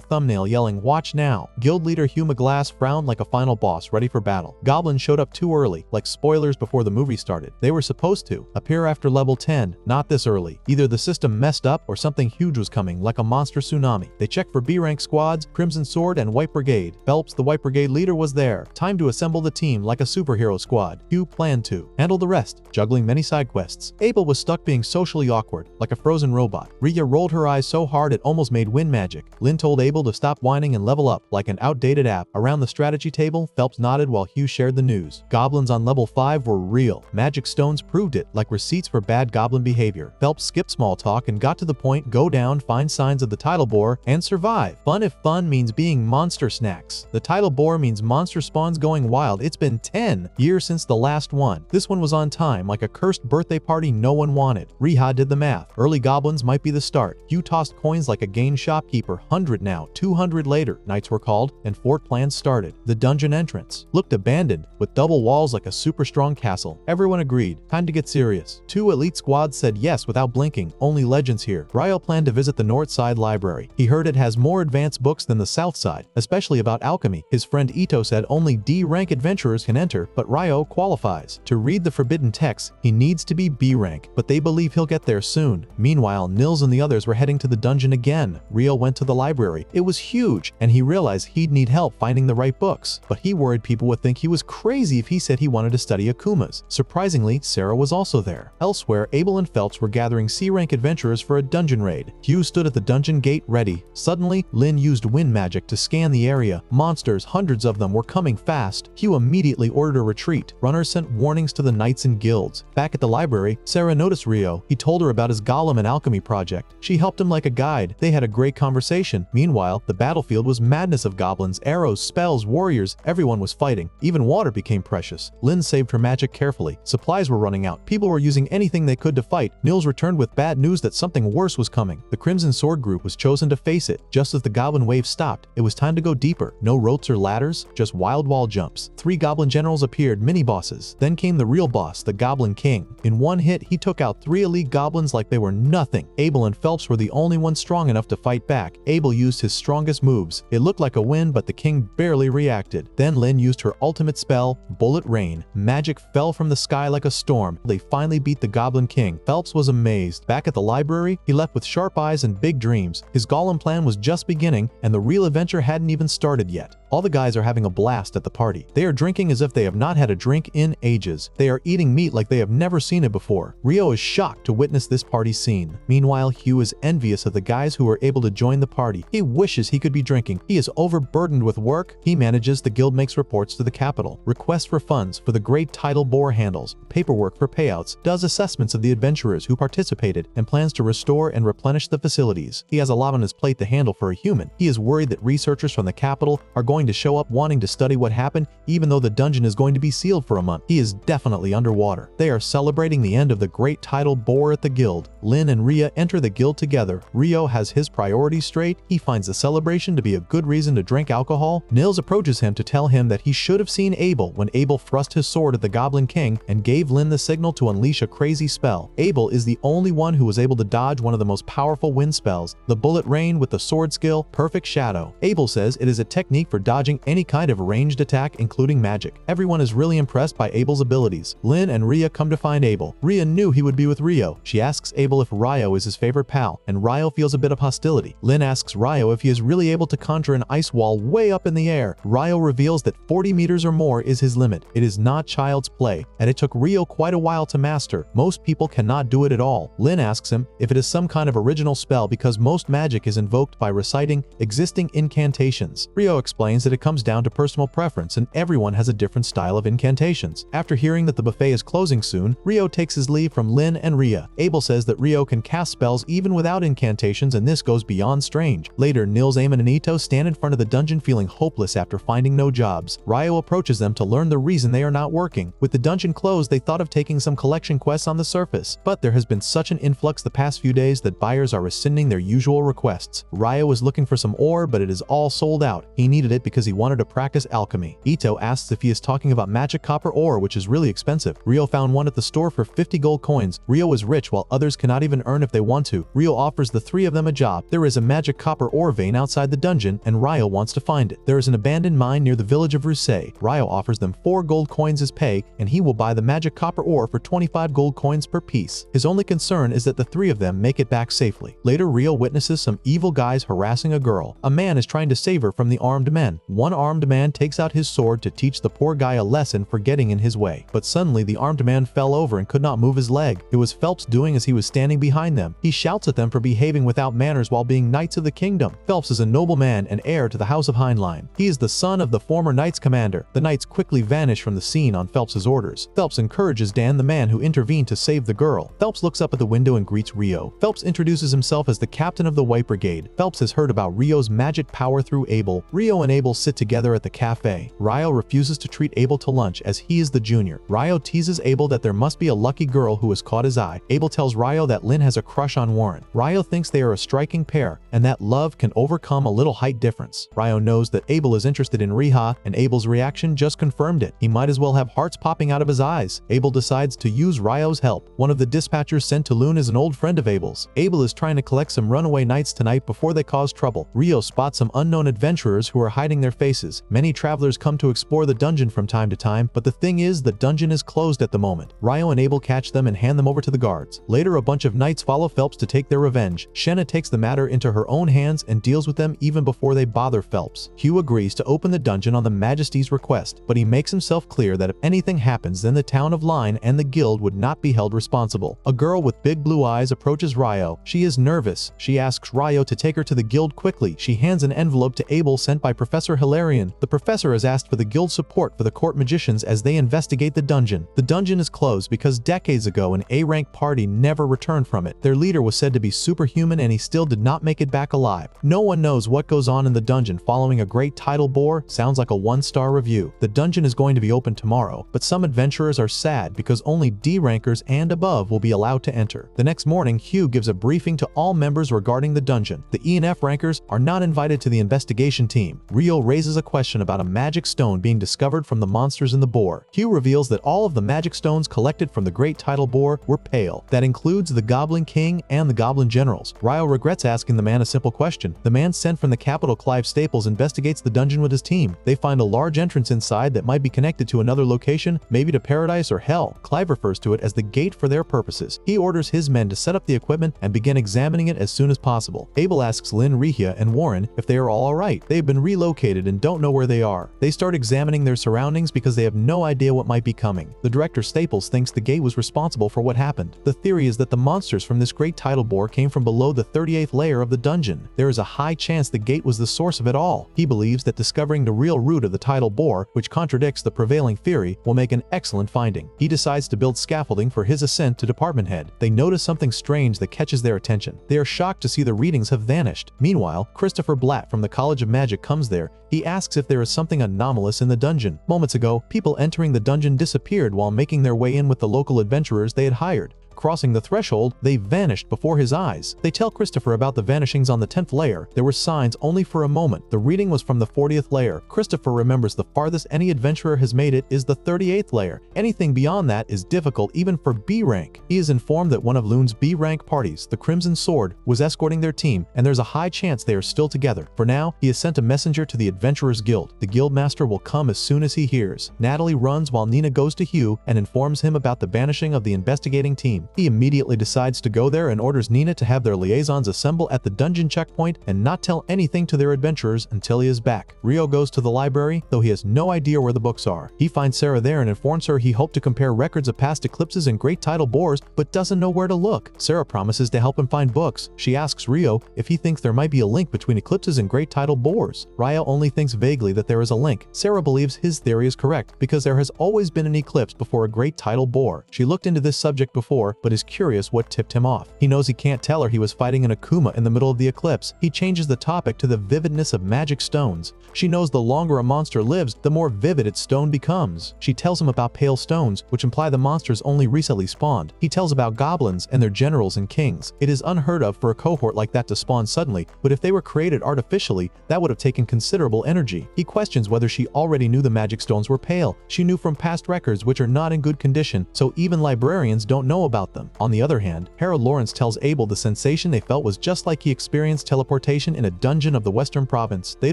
thumbnail yelling, "Watch now." Guild leader Hugh McGlass frowned like a final boss ready for battle. Goblins showed up too early, like spoilers before the movie started. They were supposed to appear after level 10, not this early. Either the system messed up or something huge was coming, like a monster tsunami. They checked for B-rank squads, Crimson Sword, and White Brigade. Phelps, the White Brigade leader, was there. Time to assemble the team like a superhero squad. Hugh planned to handle the rest, juggling many side quests. Abel was stuck being socially awkward, like a frozen robot. Rhea rolled her eyes so hard it almost made wind magic. Lynn told Abel to stop whining and level up like an outdated app. Around the strategy table, Phelps nodded while Hugh shared the news. Goblins on level 5 were real. Magic stones proved it, like receipts for bad goblin behavior. Phelps skipped small talk and got to the point: go down, find signs of the tidal boar, and survive. Fun if fun means being monster snacks. The tidal boar means monster spawns going wild. It's been 10 years since the last one. This one was on time, like a cursed birthday party no one wanted. Reha did the math. Early goblins might be the start. Hugh tossed coins like a game shopkeeper. 100 now, 200 later. Knights were called, and fort plans started. The dungeon entrance looked abandoned, with double walls like a super strong castle. Everyone agreed. Time to get serious. 2 elite squads said yes without blinking. Only legends here. Ryo planned to visit the north side library. He heard it has more advanced books than the south side, especially about alchemy. His friend Ito said only D-rank adventurers can enter, but Ryo qualifies. To read the forbidden texts, he needs to be B-rank, but they believe he'll get there soon. Meanwhile, Nils and the others were heading to the dungeon again. Ryo went to the library. It was huge, and he realized he'd need help finding the right books, but he worried people would think he was crazy if he said he wanted to study Akumas. Surprisingly, Sarah was also there. Elsewhere, Abel and Phelps were gathering C-rank adventurers for a dungeon raid. Hugh stood at the dungeon gate ready. Suddenly, Lynn used wind magic to scan the area. Monsters, hundreds of them, were coming fast. Hugh immediately ordered a retreat. Runners sent warnings to the knights and guilds. Back at the library, Sarah noticed Ryo. He told her about his golem and alchemy project. She helped him like a guide. They had a great conversation. Meanwhile, the battlefield was madness of goblins, arrows, spells, warriors. Everyone was fighting. Even water became precious. Lynn saved her magic carefully. Supplies were running out. People were using anything they could to fight. Nils returned with bad news that something worse was coming. The Crimson Sword group was chosen to face it. Just as the goblin wave stopped, it was time to go deeper. No ropes or ladders, just wild wall jumps. 3 goblin generals appeared, mini-bosses. Then came the real boss, the Goblin King. In one hit, he took out 3 elite goblins like they were nothing. Abel and Phelps were the only ones strong enough to fight back. Abel used his strongest moves. It looked like a win, but the king barely reacted. Then Lynn used her ultimate spell, Bullet Rain. Magic fell from the sky like a storm. They finally beat the Goblin King. Phelps was amazed. Back at the library, he left with sharp eyes and big dreams. His golem plan was just beginning, and the real adventure hadn't even started yet. All the guys are having a blast at the party. They are drinking as if they have not had a drink in ages. They are eating meat like they have never seen it before. Ryo is shocked to witness this party scene. Meanwhile, Hugh is envious of the guys who are able to join the party. He wishes he could be drinking. He is overburdened with work. He manages the guild, makes reports to the capital, requests for funds for the great tidal boar handles, paperwork for payouts, does assessments of the adventurers who participated, and plans to restore and replenish the facilities. He has a lot on his plate to handle for a human. He is worried that researchers from the capital are going to show up wanting to study what happened, even though the dungeon is going to be sealed for a month. He is definitely underwater. They are celebrating the end of the great tidal boar at the guild. Lynn and Rhea enter the guild together. Ryo has his priorities straight. He finds the celebration to be a good reason to drink alcohol. Nils approaches him to tell him that he should have seen Abel when Abel thrust his sword at the Goblin King and gave Lynn the signal to unleash a crazy spell. Abel is the only one who was able to dodge one of the most powerful wind spells, the Bullet Rain with the sword skill, Perfect Shadow. Abel says it is a technique for dodging any kind of ranged attack, including magic. Everyone is really impressed by Abel's abilities. Lynn and Rhea come to find Abel. Rhea knew he would be with Ryo. She asks Abel if Ryo is his favorite pal, and Ryo feels a bit of hostility. Lynn asks Ryo if he is really able to conjure an ice wall way up in the air. Ryo reveals that 40 meters or more is his limit. It is not child's play, and it took Ryo quite a while to master. Most people cannot do it at all. Lynn asks him if it is some kind of original spell because most magic is invoked by reciting existing incantations. Ryo explains that it comes down to personal preference and everyone has a different style of incantations. After hearing that the buffet is closing soon, Ryo takes his leave from Lynn and Rhea. Abel says that Ryo can cast spells even without incantations, and this goes beyond strange. Later, Nils, Eamon, and Ito stand in front of the dungeon feeling hopeless after finding no jobs. Ryo approaches them to learn the reason they are not working. With the dungeon closed, they thought of taking some collection quests on the surface, but there has been such an influx the past few days that buyers are rescinding their usual requests. Ryo is looking for some ore, but it is all sold out. He needed it because he wanted to practice alchemy. Ito asks if he is talking about magic copper ore, which is really expensive. Ryo found one at the store for 50 gold coins. Ryo is rich while others cannot even earn if they want to. Ryo offers the 3 of them a job. There is a magic copper ore vein outside the dungeon, and Ryo wants to find it. There is an abandoned mine near the village of Rusay. Ryo offers them 4 gold coins as pay, and he will buy the magic copper ore for 25 gold coins per piece. His only concern is that the 3 of them make it back safely. Later, Ryo witnesses some evil guys harassing a girl. A man is trying to save her from the armed men. One armed man takes out his sword to teach the poor guy a lesson for getting in his way. But suddenly the armed man fell over and could not move his leg. It was Phelps doing as he was standing behind them. He shouts at them for behaving without manners while being knights of the kingdom. Phelps is annoyed nobleman and heir to the House of Heinlein. He is the son of the former Knights commander. The Knights quickly vanish from the scene on Phelps's orders. Phelps encourages Dan, the man who intervened to save the girl. Phelps looks up at the window and greets Rio. Phelps introduces himself as the captain of the White Brigade. Phelps has heard about Rio's magic power through Abel. Rio and Abel sit together at the cafe. Rio refuses to treat Abel to lunch as he is the junior. Rio teases Abel that there must be a lucky girl who has caught his eye. Abel tells Rio that Lynn has a crush on Warren. Rio thinks they are a striking pair and that love can overcome a little height difference. Rio knows that Abel is interested in Riha, and Abel's reaction just confirmed it. He might as well have hearts popping out of his eyes. Abel decides to use Rio's help. One of the dispatchers sent to Lune is an old friend of Abel's. Abel is trying to collect some runaway knights tonight before they cause trouble. Rio spots some unknown adventurers who are hiding their faces. Many travelers come to explore the dungeon from time to time, but the thing is, the dungeon is closed at the moment. Rio and Abel catch them and hand them over to the guards. Later, a bunch of knights follow Phelps to take their revenge. Shenna takes the matter into her own hands and deals with them even before they bother Phelps. Hugh agrees to open the dungeon on the Majesty's request, but he makes himself clear that if anything happens, then the town of Line and the guild would not be held responsible. A girl with big blue eyes approaches Rio. She is nervous. She asks Rio to take her to the guild quickly. She hands an envelope to Abel sent by Professor Hilarion. The professor has asked for the guild support for the court magicians as they investigate the dungeon. The dungeon is closed because decades ago an A-rank party never returned from it. Their leader was said to be superhuman and he still did not make it back alive. No one knows what goes on in the dungeon following a great title bore. Sounds like a 1-star review. The dungeon is going to be open tomorrow, but some adventurers are sad because only D-rankers and above will be allowed to enter. The next morning, Hugh gives a briefing to all members regarding the dungeon. The E and F rankers are not invited to the investigation team. Rio raises a question about a magic stone being discovered from the monsters in the boar. Hugh reveals that all of the magic stones collected from the great title boar were pale. That includes the Goblin King and the Goblin Generals. Rio regrets asking the man a simple question. The man sent from the capital, Clive Staples, investigates the dungeon with his team. They find a large entrance inside that might be connected to another location, maybe to paradise or hell. Clive refers to it as the gate for their purposes. He orders his men to set up the equipment and begin examining it as soon as possible. Abel asks Lynn, Rihia, and Warren if they are all alright. They have been relocated and don't know where they are. They start examining their surroundings because they have no idea what might be coming. The director Staples thinks the gate was responsible for what happened. The theory is that the monsters from this great title boar came from below the 38th layer of the dungeon. There is a high chance the gate was the source of it all. He believes that discovering the real root of the title boar, which contradicts the prevailing theory, will make an excellent finding. He decides to build scaffolding for his ascent to department head. They notice something strange that catches their attention. They are shocked to see the readings have vanished. Meanwhile, Christopher Blatt from the College of Magic comes there. He asks if there is something anomalous in the dungeon. Moments ago, people entering the dungeon disappeared while making their way in with the local adventurers they had hired. Crossing the threshold, they vanished before his eyes. They tell Christopher about the vanishings on the 10th layer. There were signs only for a moment. The reading was from the 40th layer. Christopher remembers the farthest any adventurer has made it is the 38th layer. Anything beyond that is difficult even for B rank. He is informed that one of Lune's B rank parties, the Crimson Sword, was escorting their team, and there's a high chance they are still together. For now, he has sent a messenger to the Adventurers Guild. The guildmaster will come as soon as he hears. Natalie runs while Nina goes to Hugh and informs him about the banishing of the investigating team. He immediately decides to go there and orders Nina to have their liaisons assemble at the dungeon checkpoint and not tell anything to their adventurers until he is back. Rio goes to the library, though he has no idea where the books are. He finds Sarah there and informs her he hoped to compare records of past eclipses and great title boars, but doesn't know where to look. Sarah promises to help him find books. She asks Rio if he thinks there might be a link between eclipses and great title boars. Rio only thinks vaguely that there is a link. Sarah believes his theory is correct because there has always been an eclipse before a great title boar. She looked into this subject before, but is curious what tipped him off. He knows he can't tell her he was fighting an Akuma in the middle of the eclipse. He changes the topic to the vividness of magic stones. She knows the longer a monster lives, the more vivid its stone becomes. She tells him about pale stones, which imply the monsters only recently spawned. He tells about goblins and their generals and kings. It is unheard of for a cohort like that to spawn suddenly, but if they were created artificially, that would have taken considerable energy. He questions whether she already knew the magic stones were pale. She knew from past records which are not in good condition, so even librarians don't know about them. On the other hand, Harold Lawrence tells Abel the sensation they felt was just like he experienced teleportation in a dungeon of the Western Province. They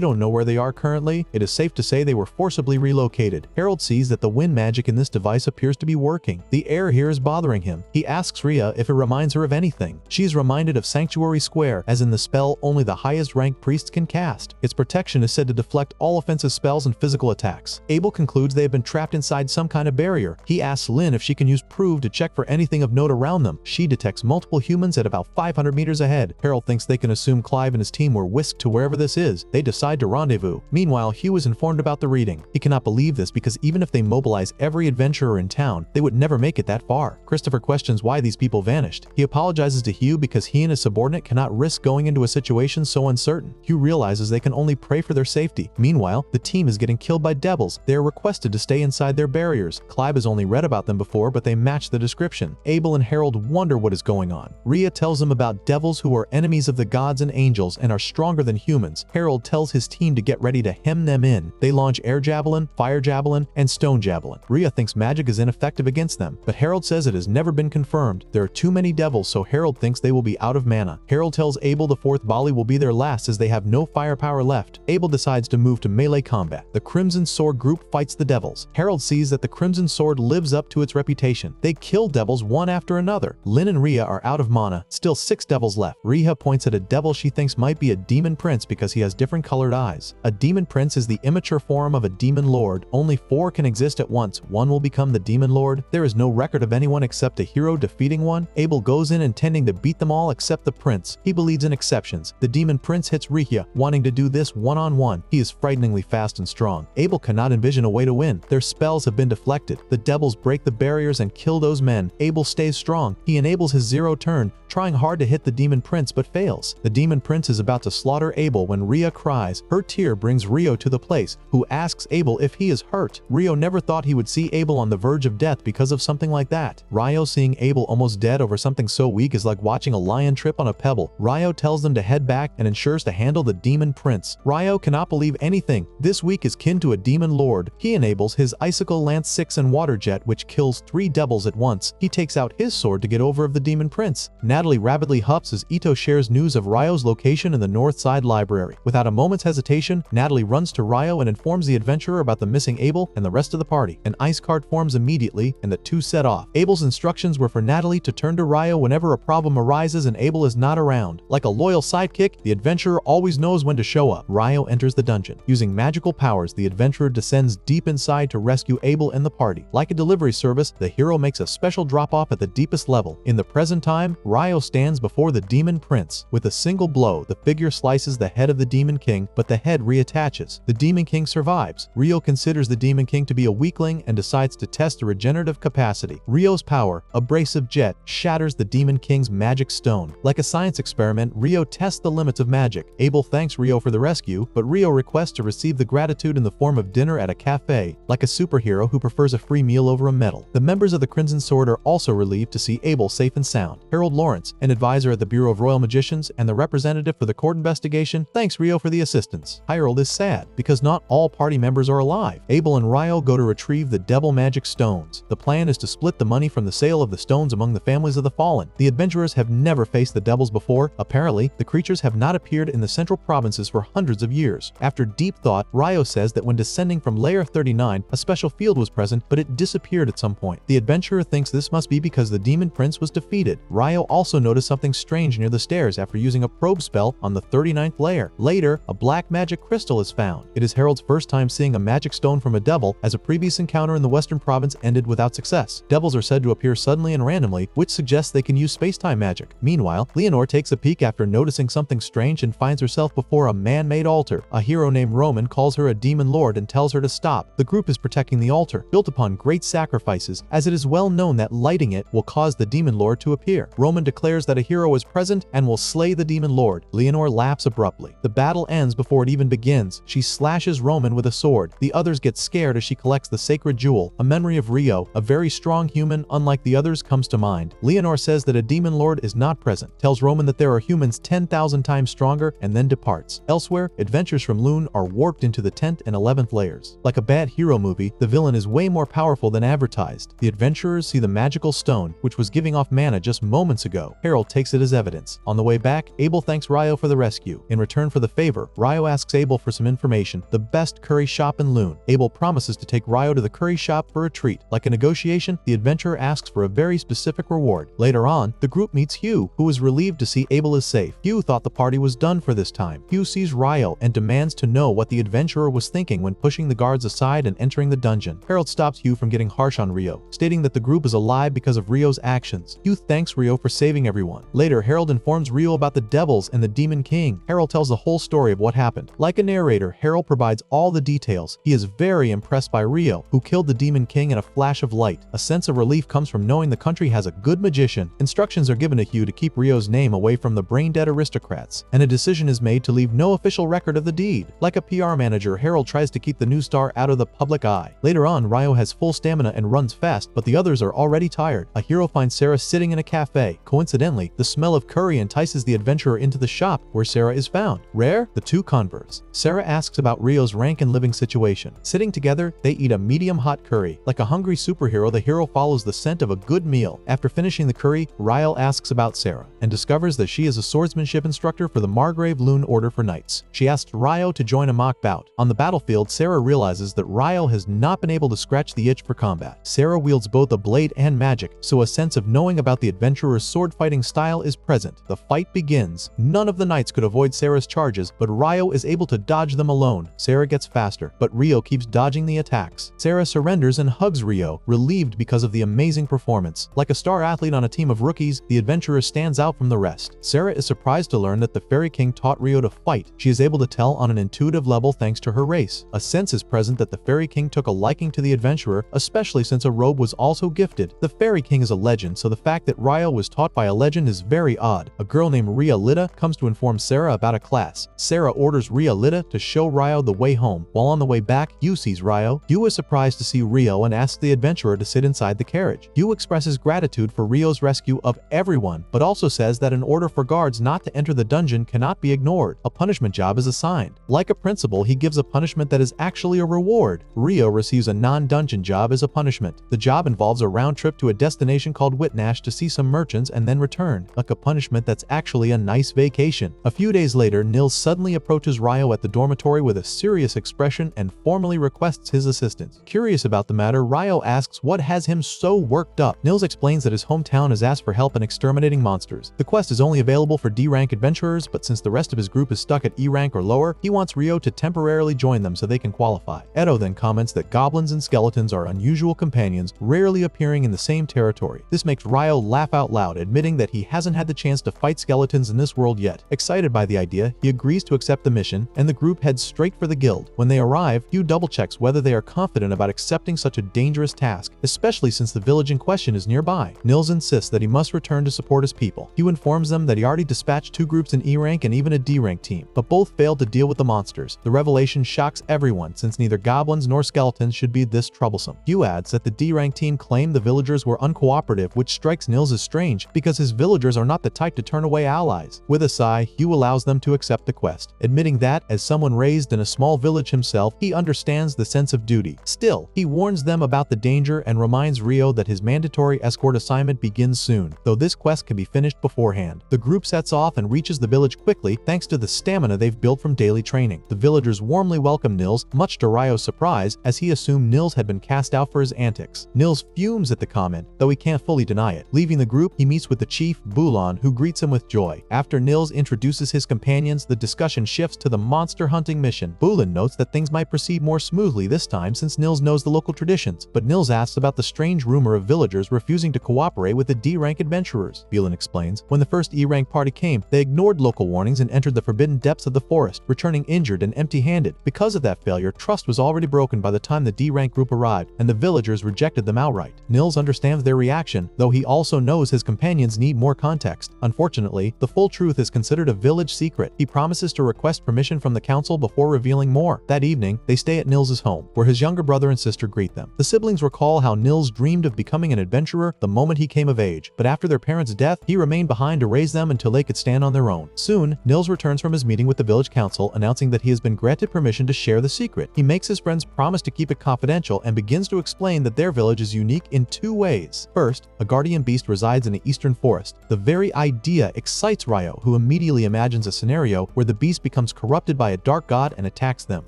don't know where they are currently. It is safe to say they were forcibly relocated. Harold sees that the wind magic in this device appears to be working. The air here is bothering him. He asks Rhea if it reminds her of anything. She is reminded of Sanctuary Square, as in the spell only the highest ranked priests can cast. Its protection is said to deflect all offensive spells and physical attacks. Abel concludes they have been trapped inside some kind of barrier. He asks Lynn if she can use Prove to check for anything of note note around them. She detects multiple humans at about 500 meters ahead. Harold thinks they can assume Clive and his team were whisked to wherever this is. They decide to rendezvous. Meanwhile, Hugh is informed about the reading. He cannot believe this because even if they mobilize every adventurer in town, they would never make it that far. Christopher questions why these people vanished. He apologizes to Hugh because he and his subordinate cannot risk going into a situation so uncertain. Hugh realizes they can only pray for their safety. Meanwhile, the team is getting killed by devils. They are requested to stay inside their barriers. Clive has only read about them before, but they match the description. Abel and Harold wonder what is going on. Rhea tells them about devils who are enemies of the gods and angels and are stronger than humans. Harold tells his team to get ready to hem them in. They launch air javelin, fire javelin, and stone javelin. Rhea thinks magic is ineffective against them, but Harold says it has never been confirmed. There are too many devils, so Harold thinks they will be out of mana. Harold tells Abel the fourth volley will be their last as they have no firepower left. Abel decides to move to melee combat. The Crimson Sword group fights the devils. Harold sees that the Crimson Sword lives up to its reputation. They kill devils one after another. Lynn and Rhea are out of mana. Still 6 devils left. Rhea points at a devil she thinks might be a demon prince because he has different colored eyes. A demon prince is the immature form of a demon lord. Only 4 can exist at once. One will become the demon lord. There is no record of anyone except a hero defeating one. Abel goes in intending to beat them all except the prince. He believes in exceptions. The demon prince hits Rhea, wanting to do this one-on-one. He is frighteningly fast and strong. Abel cannot envision a way to win. Their spells have been deflected. The devils break the barriers and kill those men. Abel stays strong. He enables his zero turn, trying hard to hit the demon prince but fails. The demon prince is about to slaughter Abel when Rhea cries. Her tear brings Rio to the place, who asks Abel if he is hurt. Rio never thought he would see Abel on the verge of death because of something like that. Rio seeing Abel almost dead over something so weak is like watching a lion trip on a pebble. Rio tells them to head back and ensures to handle the demon prince. Rio cannot believe anything. This weak is kin to a demon lord. He enables his Icicle Lance 6 and Water Jet, which kills 3 devils at once. He takes out his sword to get over of the demon prince. Natalie rapidly huffs as Ito shares news of Ryo's location in the North Side Library. Without a moment's hesitation, Natalie runs to Ryo and informs the adventurer about the missing Abel and the rest of the party. An ice cart forms immediately, and the two set off. Abel's instructions were for Natalie to turn to Ryo whenever a problem arises and Abel is not around. Like a loyal sidekick, the adventurer always knows when to show up. Ryo enters the dungeon. Using magical powers, the adventurer descends deep inside to rescue Abel and the party. Like a delivery service, the hero makes a special drop-off at the deepest level. In the present time, Ryo stands before the demon prince. With a single blow, the figure slices the head of the demon king, but the head reattaches. The demon king survives. Rio considers the demon king to be a weakling and decides to test the regenerative capacity. Rio's power, Abrasive Jet, shatters the demon king's magic stone. Like a science experiment, Rio tests the limits of magic. Abel thanks Rio for the rescue, but Rio requests to receive the gratitude in the form of dinner at a cafe, like a superhero who prefers a free meal over a medal. The members of the Crimson Sword are also relieved to see Abel safe and sound. Harold Lawrence, an advisor at the Bureau of Royal Magicians and the representative for the court investigation, thanks Rio for the assistance. Harold is sad because not all party members are alive. Abel and Ryo go to retrieve the devil magic stones. The plan is to split the money from the sale of the stones among the families of the fallen. The adventurers have never faced the devils before. Apparently, the creatures have not appeared in the central provinces for hundreds of years. After deep thought, Ryo says that when descending from layer 39, a special field was present, but it disappeared at some point. The adventurer thinks this must be because the demon prince was defeated. Ryo also noticed something strange near the stairs after using a probe spell on the 39th layer. Later, a black magic crystal is found. It is Harold's first time seeing a magic stone from a devil, as a previous encounter in the Western Province ended without success. Devils are said to appear suddenly and randomly, which suggests they can use space-time magic. Meanwhile, Leonore takes a peek after noticing something strange and finds herself before a man-made altar. A hero named Roman calls her a demon lord and tells her to stop. The group is protecting the altar, built upon great sacrifices, as it is well known that lighting it will cause the demon lord to appear. Roman declares that a hero is present and will slay the demon lord. Leonore laughs abruptly. The battle ends before it even begins. She slashes Roman with a sword. The others get scared as she collects the sacred jewel. A memory of Rio, a very strong human unlike the others, comes to mind. Leonore says that a demon lord is not present, tells Roman that there are humans 10,000 times stronger, and then departs. Elsewhere, adventures from Lune are warped into the 10th and 11th layers. Like a bad hero movie, the villain is way more powerful than advertised. The adventurers see the magical stone, which was giving off mana just moments ago. Harold takes it as evidence. On the way back, Abel thanks Ryo for the rescue. In return for the favor, Ryo asks Abel for some information, the best curry shop in Lune. Abel promises to take Ryo to the curry shop for a treat. Like a negotiation, the adventurer asks for a very specific reward. Later on, the group meets Hugh, who is relieved to see Abel is safe. Hugh thought the party was done for this time. Hugh sees Ryo and demands to know what the adventurer was thinking when pushing the guards aside and entering the dungeon. Harold stops Hugh from getting harsh on Rio, stating that the group is alive because of Ryo's actions. Hugh thanks Ryo for saving everyone. Later, Harold informs Ryo about the devils and the Demon King. Harold tells the whole story of what happened. Like a narrator, Harold provides all the details. He is very impressed by Ryo, who killed the Demon King in a flash of light. A sense of relief comes from knowing the country has a good magician. Instructions are given to Hugh to keep Ryo's name away from the brain-dead aristocrats, and a decision is made to leave no official record of the deed. Like a PR manager, Harold tries to keep the new star out of the public eye. Later on, Ryo has full stamina and runs fast, but the others are already tired. A hero finds Sarah sitting in a cafe. Coincidentally, the smell of curry entices the adventurer into the shop where Sarah is found. Rare, the two converse. Sarah asks about Ryo's rank and living situation. Sitting together, they eat a medium-hot curry. Like a hungry superhero, the hero follows the scent of a good meal. After finishing the curry, Ryo asks about Sarah and discovers that she is a swordsmanship instructor for the Margrave Loon Order for Knights. She asks Ryo to join a mock bout. On the battlefield, Sarah realizes that Ryo has not been able to scratch the itch for combat. Sarah wields both a blade and magic, so a sense of knowing about the adventurer's sword-fighting style is present. The fight begins. None of the knights could avoid Sarah's charges, but Ryo is able to dodge them alone. Sarah gets faster, but Ryo keeps dodging the attacks. Sarah surrenders and hugs Ryo, relieved because of the amazing performance. Like a star athlete on a team of rookies, the adventurer stands out from the rest. Sarah is surprised to learn that the Fairy King taught Ryo to fight. She is able to tell on an intuitive level thanks to her race. A sense is present that the Fairy King took a liking to the adventurer, especially since a robe was also gifted. The Fairy King is a legend, so the fact that Ryo was taught by a legend is very odd. A girl named Ria Lita comes to inform Sarah about a class. Sarah orders Ria Lita to show Ryo the way home. While on the way back, Hugh sees Ryo. Hugh is surprised to see Ryo and asks the adventurer to sit inside the carriage. Hugh expresses gratitude for Ryo's rescue of everyone, but also says that an order for guards not to enter the dungeon cannot be ignored. A punishment job is assigned. Like a principal, he gives a punishment that is actually a reward. Ryo receives a non-dungeon job as a punishment. The job involves a round trip to a destination called Whitnash to see some merchants and then return. Like a punishment that's actually a nice vacation. A few days later, Nils suddenly approaches Ryo at the dormitory with a serious expression and formally requests his assistance. Curious about the matter, Ryo asks what has him so worked up. Nils explains that his hometown has asked for help in exterminating monsters. The quest is only available for D-rank adventurers, but since the rest of his group is stuck at E rank or lower, he wants Ryo to temporarily join them so they can qualify. Edo then comments that goblins and skeletons are unusual companions, rarely appearing in the same territory. This makes Ryo laugh out loud, admitting that he hasn't had the chance to fight skeletons in this world yet. Excited by the idea, he agrees to accept the mission, and the group heads straight for the guild. When they arrive, Hugh double-checks whether they are confident about accepting such a dangerous task, especially since the village in question is nearby. Nils insists that he must return to support his people. Hugh informs them that he already dispatched 2 groups in E rank and even a D rank team, but both failed to deal with the monsters. The revelation shocks everyone, since neither goblins nor skeletons should be this troublesome. Hugh adds that the D rank team claimed the villagers were uncooperative, which strikes Nils as strange because his villagers are not the type to turn away allies. With a sigh, Hugh allows them to accept the quest, admitting that, as someone raised in a small village himself, he understands the sense of duty. Still, he warns them about the danger and reminds Ryo that his mandatory escort assignment begins soon, though this quest can be finished beforehand. The group sets off and reaches the village quickly thanks to the stamina they've built from daily training. The villagers warmly welcome Nils, much to Ryo's surprise, as he assumed Nils had been cast out for his antics. Nils fumes at the comment, though he can't fully deny it. Leaving the group, he meets with the chief, Bulan, who greets him with joy. After Nils introduces his companions, the discussion shifts to the monster hunting mission. Bulan notes that things might proceed more smoothly this time since Nils knows the local traditions, but Nils asks about the strange rumor of villagers refusing to cooperate with the D-rank adventurers. Bulan explains, when the first E-rank party came, they ignored local warnings and entered the forbidden depths of the forest, returning injured and empty-handed. Because of that failure, trust was already broken by the time the D-rank group arrived, and the villagers rejected them outright. Nils understands their reaction, though he also knows his companions need more context. Unfortunately, the full truth is considered a village secret. He promises to request permission from the council before revealing more. That evening, they stay at Nils's home, where his younger brother and sister greet them. The siblings recall how Nils dreamed of becoming an adventurer the moment he came of age, but after their parents' death, he remained behind to raise them until they could stand on their own. Soon, Nils returns from his meeting with the village council, announcing that he has been granted permission to share the secret. He makes his friends promise to keep it confidential and begins to explain that their village is unique in 2 ways. First, a guardian beast resides in the eastern forest. The very idea excites Ryo, who immediately imagines a scenario where the beast becomes corrupted by a dark god and attacks them.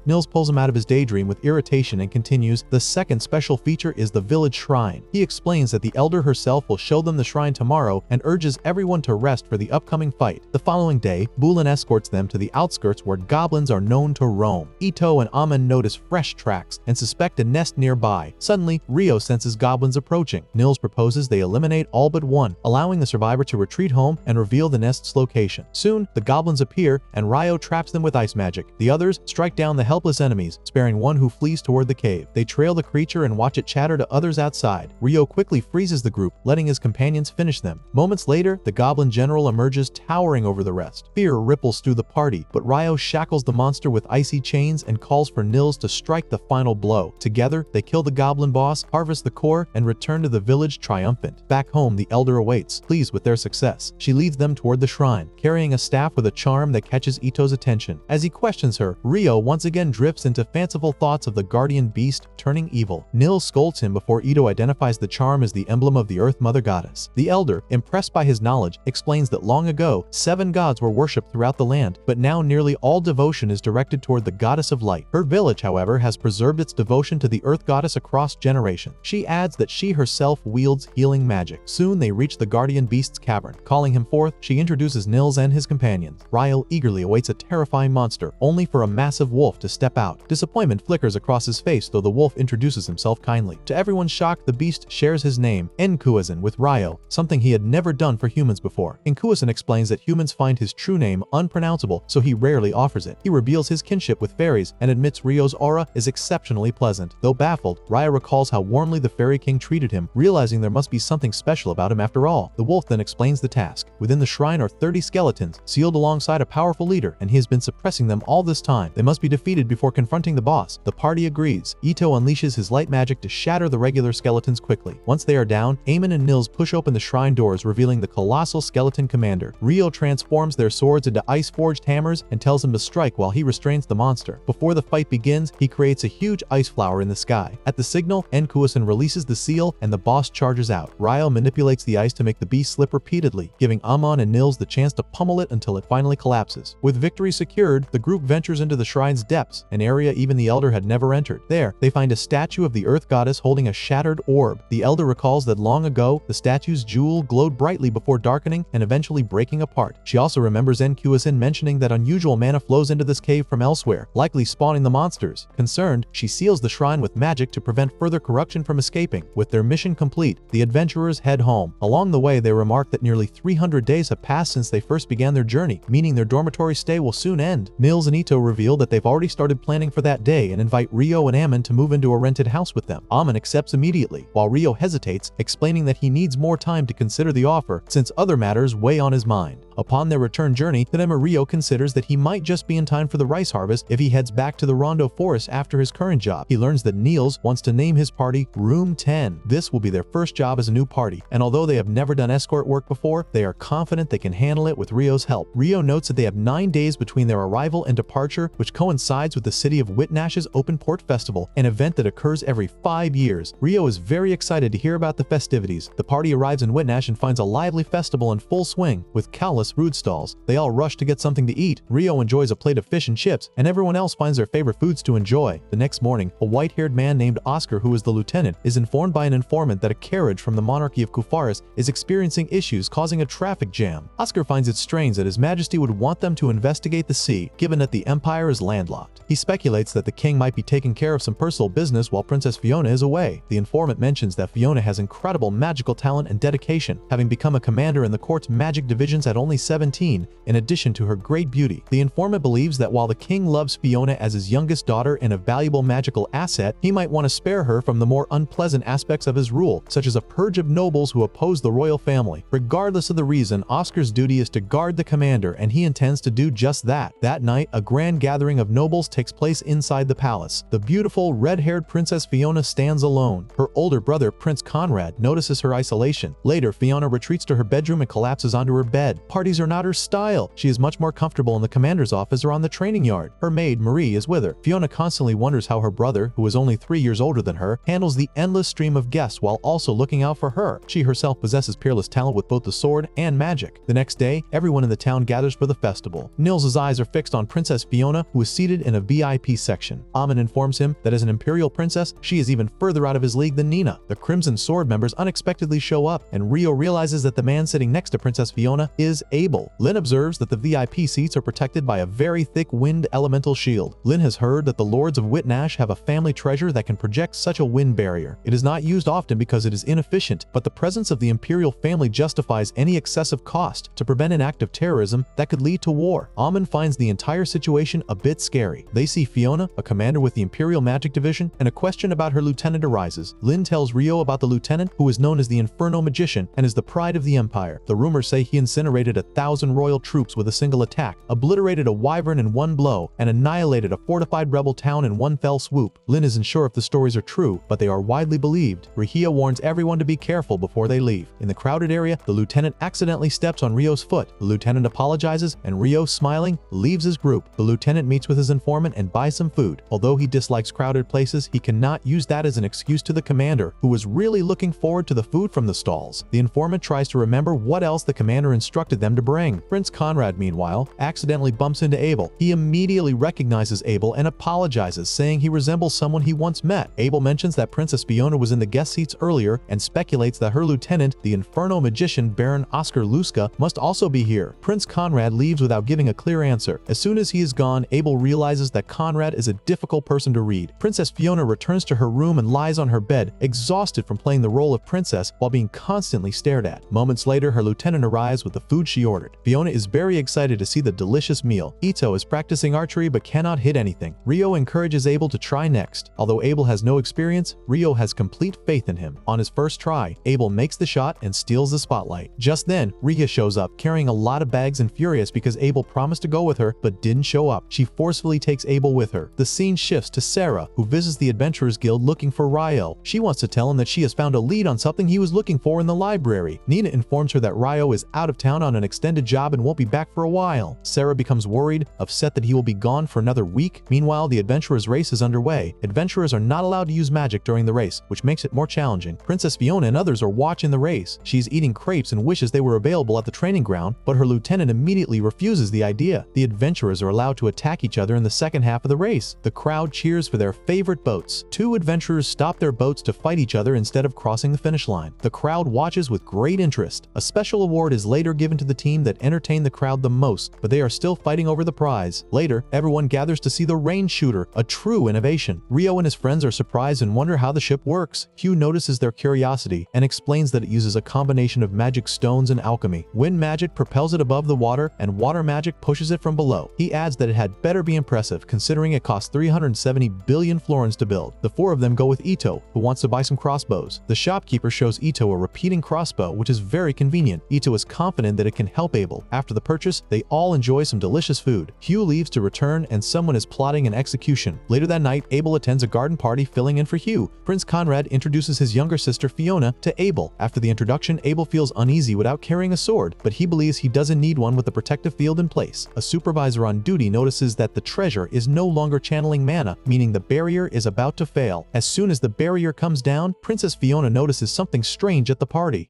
Nils pulls him out of his daydream with irritation and continues, the second special feature is the village shrine. He explains that the elder herself will show them the shrine tomorrow and urges everyone to rest for the upcoming fight. The following day, Bulan escorts them to the outskirts where goblins are known to roam. Ito and Amen notice fresh tracks and suspect a nest nearby. Suddenly, Ryo senses goblins approaching. Nils proposes proposes they eliminate all but one, allowing the survivor to retreat home and reveal the nest's location. Soon, the goblins appear, and Ryo traps them with ice magic. The others strike down the helpless enemies, sparing one who flees toward the cave. They trail the creature and watch it chatter to others outside. Ryo quickly freezes the group, letting his companions finish them. Moments later, the goblin general emerges, towering over the rest. Fear ripples through the party, but Ryo shackles the monster with icy chains and calls for Nils to strike the final blow. Together, they kill the goblin boss, harvest the core, and return to the village triumphant. Back home, the elder awaits, pleased with their success. She leads them toward the shrine, carrying a staff with a charm that catches Ito's attention. As he questions her, Ryo once again drifts into fanciful thoughts of the guardian beast turning evil. Nils scolds him before Ito identifies the charm as the emblem of the Earth Mother Goddess. The elder, impressed by his knowledge, explains that long ago, 7 gods were worshipped throughout the land, but now nearly all devotion is directed toward the goddess of light. Her village, however, has preserved its devotion to the Earth Goddess across generations. She adds that she herself wields healing magic. Soon they reach the guardian beast's cavern. Calling him forth, she introduces Nils and his companions. Ryo eagerly awaits a terrifying monster, only for a massive wolf to step out. Disappointment flickers across his face, though the wolf introduces himself kindly. To everyone's shock, the beast shares his name, Enkuazen, with Ryo, something he had never done for humans before. Enkuazen explains that humans find his true name unpronounceable, so he rarely offers it. He reveals his kinship with fairies and admits Ryo's aura is exceptionally pleasant. Though baffled, Ryo recalls how warmly the Fairy King treated him, realizing there must be something special about him after all. The wolf then explains the task. Within the shrine are 30 skeletons, sealed alongside a powerful leader, and he has been suppressing them all this time. They must be defeated before confronting the boss. The party agrees. Ito unleashes his light magic to shatter the regular skeletons quickly. Once they are down, Eamon and Nils push open the shrine doors, revealing the colossal skeleton commander. Ryo transforms their swords into ice-forged hammers and tells him to strike while he restrains the monster. Before the fight begins, he creates a huge ice flower in the sky. At the signal, Enkuazen releases the seal and the boss charges out. Ryo manipulates the ice to make the beast slip repeatedly, giving Amon and Nils the chance to pummel it until it finally collapses. With victory secured, the group ventures into the shrine's depths, an area even the elder had never entered. There, they find a statue of the Earth Goddess holding a shattered orb. The elder recalls that long ago, the statue's jewel glowed brightly before darkening and eventually breaking apart. She also remembers Enkuazen mentioning that unusual mana flows into this cave from elsewhere, likely spawning the monsters. Concerned, she seals the shrine with magic to prevent further corruption from escaping. With their mission complete, the adventurers head home. Along the way, they remark that nearly 300 days have passed since they first began their journey, meaning their dormitory stay will soon end. Nils and Ito reveal that they've already started planning for that day and invite Ryo and Amon to move into a rented house with them. Amon accepts immediately, while Ryo hesitates, explaining that he needs more time to consider the offer since other matters weigh on his mind. Upon their return journey, Ryo considers that he might just be in time for the rice harvest if he heads back to the Rondo Forest after his current job. He learns that Nils wants to name his party Room 10. This will be their first job as a new party, and although they have never done escort work before, they are confident they can handle it with Ryo's help. Ryo notes that they have 9 days between their arrival and departure, which coincides with the city of Whitnash's Open Port Festival, an event that occurs every 5 years. Ryo is very excited to hear about the festivities. The party arrives in Whitnash and finds a lively festival in full swing, with countless food stalls. They all rush to get something to eat. Ryo enjoys a plate of fish and chips, and everyone else finds their favorite foods to enjoy. The next morning, a white-haired man named Oscar, who is the lieutenant, is informed by an informant that a carriage from the monarchy of Kufaris is experiencing issues causing a traffic jam. Oscar finds it strange that His Majesty would want them to investigate the sea, given that the empire is landlocked. He speculates that the king might be taking care of some personal business while Princess Fiona is away. The informant mentions that Fiona has incredible magical talent and dedication, having become a commander in the court's magic divisions at only 17, in addition to her great beauty. The informant believes that while the king loves Fiona as his youngest daughter and a valuable magical asset, he might want to spare her from the more unpleasant aspects of his rule, such as a purge of nobles who oppose the royal family. Regardless of the reason, Oscar's duty is to guard the commander, and he intends to do just that. That night, a grand gathering of nobles takes place inside the palace. The beautiful, red-haired Princess Fiona stands alone. Her older brother, Prince Conrad, notices her isolation. Later, Fiona retreats to her bedroom and collapses onto her bed. Parties are not her style. She is much more comfortable in the commander's office or on the training yard. Her maid, Marie, is with her. Fiona constantly wonders how her brother, who is only 3 years older than her, handles the endless stream of guests while also looking out for her. She herself possesses peerless talent with both the sword and magic. The next day, everyone in the town gathers for the festival. Nils' eyes are fixed on Princess Fiona, who is seated in a VIP section. Amon informs him that as an imperial princess, she is even further out of his league than Nina. The Crimson Sword members unexpectedly show up, and Ryo realizes that the man sitting next to Princess Fiona is Abel. Lynn observes that the VIP seats are protected by a very thick wind elemental shield. Lynn has heard that the lords of Whitnash have a family treasure that can project such a wind barrier. It is not used often because it is inefficient, but the presence of the imperial family justifies any excessive cost to prevent an act of terrorism that could lead to war. Amon finds the entire situation a bit scary. They see Fiona, a commander with the Imperial Magic Division, and a question about her lieutenant arises. Lin tells Rio about the lieutenant, who is known as the Inferno Magician and is the pride of the Empire. The rumors say he incinerated 1,000 royal troops with a single attack, obliterated a wyvern in one blow, and annihilated a fortified rebel town in one fell swoop. Lin isn't sure if the stories are true, but they are widely believed. Rihia warns everyone to be careful before they leave. In the crowded area, the lieutenant accidentally steps on Rio's foot. The lieutenant apologizes, and Rio, smiling, leaves his group. The lieutenant meets with his informant and buys some food. Although he dislikes crowded places, he cannot use that as an excuse to the commander, who was really looking forward to the food from the stalls. The informant tries to remember what else the commander instructed them to bring. Prince Conrad, meanwhile, accidentally bumps into Abel. He immediately recognizes Abel and apologizes, saying he resembles someone he once met. Abel mentions that Princess Fiona was in the guest seats earlier and speculates that her lieutenant, the Inferno Magician Baron Oscar Luska, must also be here. Prince Conrad leaves without giving a clear answer. As soon as he is gone, Abel realizes that Conrad is a difficult person to read. Princess Fiona returns to her room and lies on her bed, exhausted from playing the role of princess while being constantly stared at. Moments later, her lieutenant arrives with the food she ordered. Fiona is very excited to see the delicious meal. Ito is practicing archery but cannot hit anything. Rio encourages Abel to try next. Although Abel has no experience, Rio has complete faith in him. On his first try, Abel makes the shot and steals the spotlight. Just then, Rhea shows up carrying a lot of bags and furious because Abel promised to go with her but didn't show up. She forcefully takes Abel with her. The scene shifts to Sarah, who visits the Adventurers Guild looking for Ryo. She wants to tell him that she has found a lead on something he was looking for in the library. Nina informs her that Ryo is out of town on an extended job and won't be back for a while. Sarah becomes worried, upset that he will be gone for another week. Meanwhile, the Adventurers race is underway. Adventurers are not allowed to use magic during the race, which makes it more challenging. Princess Fiona and others are watching the race. She's eating crepes and wishes they were available at the training ground, but her lieutenant immediately refuses the idea. The adventurers are allowed to attack each other in the second half of the race. The crowd cheers for their favorite boats. Two adventurers stop their boats to fight each other instead of crossing the finish line. The crowd watches with great interest. A special award is later given to the team that entertained the crowd the most, but they are still fighting over the prize. Later, everyone gathers to see the rain shooter, a true innovation. Rio and his friends are surprised and wonder how the ship works. Hugh notices their curiosity and explains that it uses a combination of magic stones and alchemy. Wind magic propels it above the water, and water magic pushes it from below. He adds that it had better be impressive, considering it cost 370 billion florins to build. The four of them go with Ito, who wants to buy some crossbows. The shopkeeper shows Ito a repeating crossbow, which is very convenient. Ito is confident that it can help Abel. After the purchase, they all enjoy some delicious food. Hugh leaves to return, and someone is plotting an execution. Later that night, Abel attends a garden party filling in for Hugh. Prince Conrad introduces his younger sister Fiona to Abel. After the introduction, Abel feels uneasy without carrying a sword, but he believes he doesn't need one with the protective field in place. A supervisor on duty notices that the treasure is no longer channeling mana, meaning the barrier is about to fail. As soon as the barrier comes down, Princess Fiona notices something strange at the party.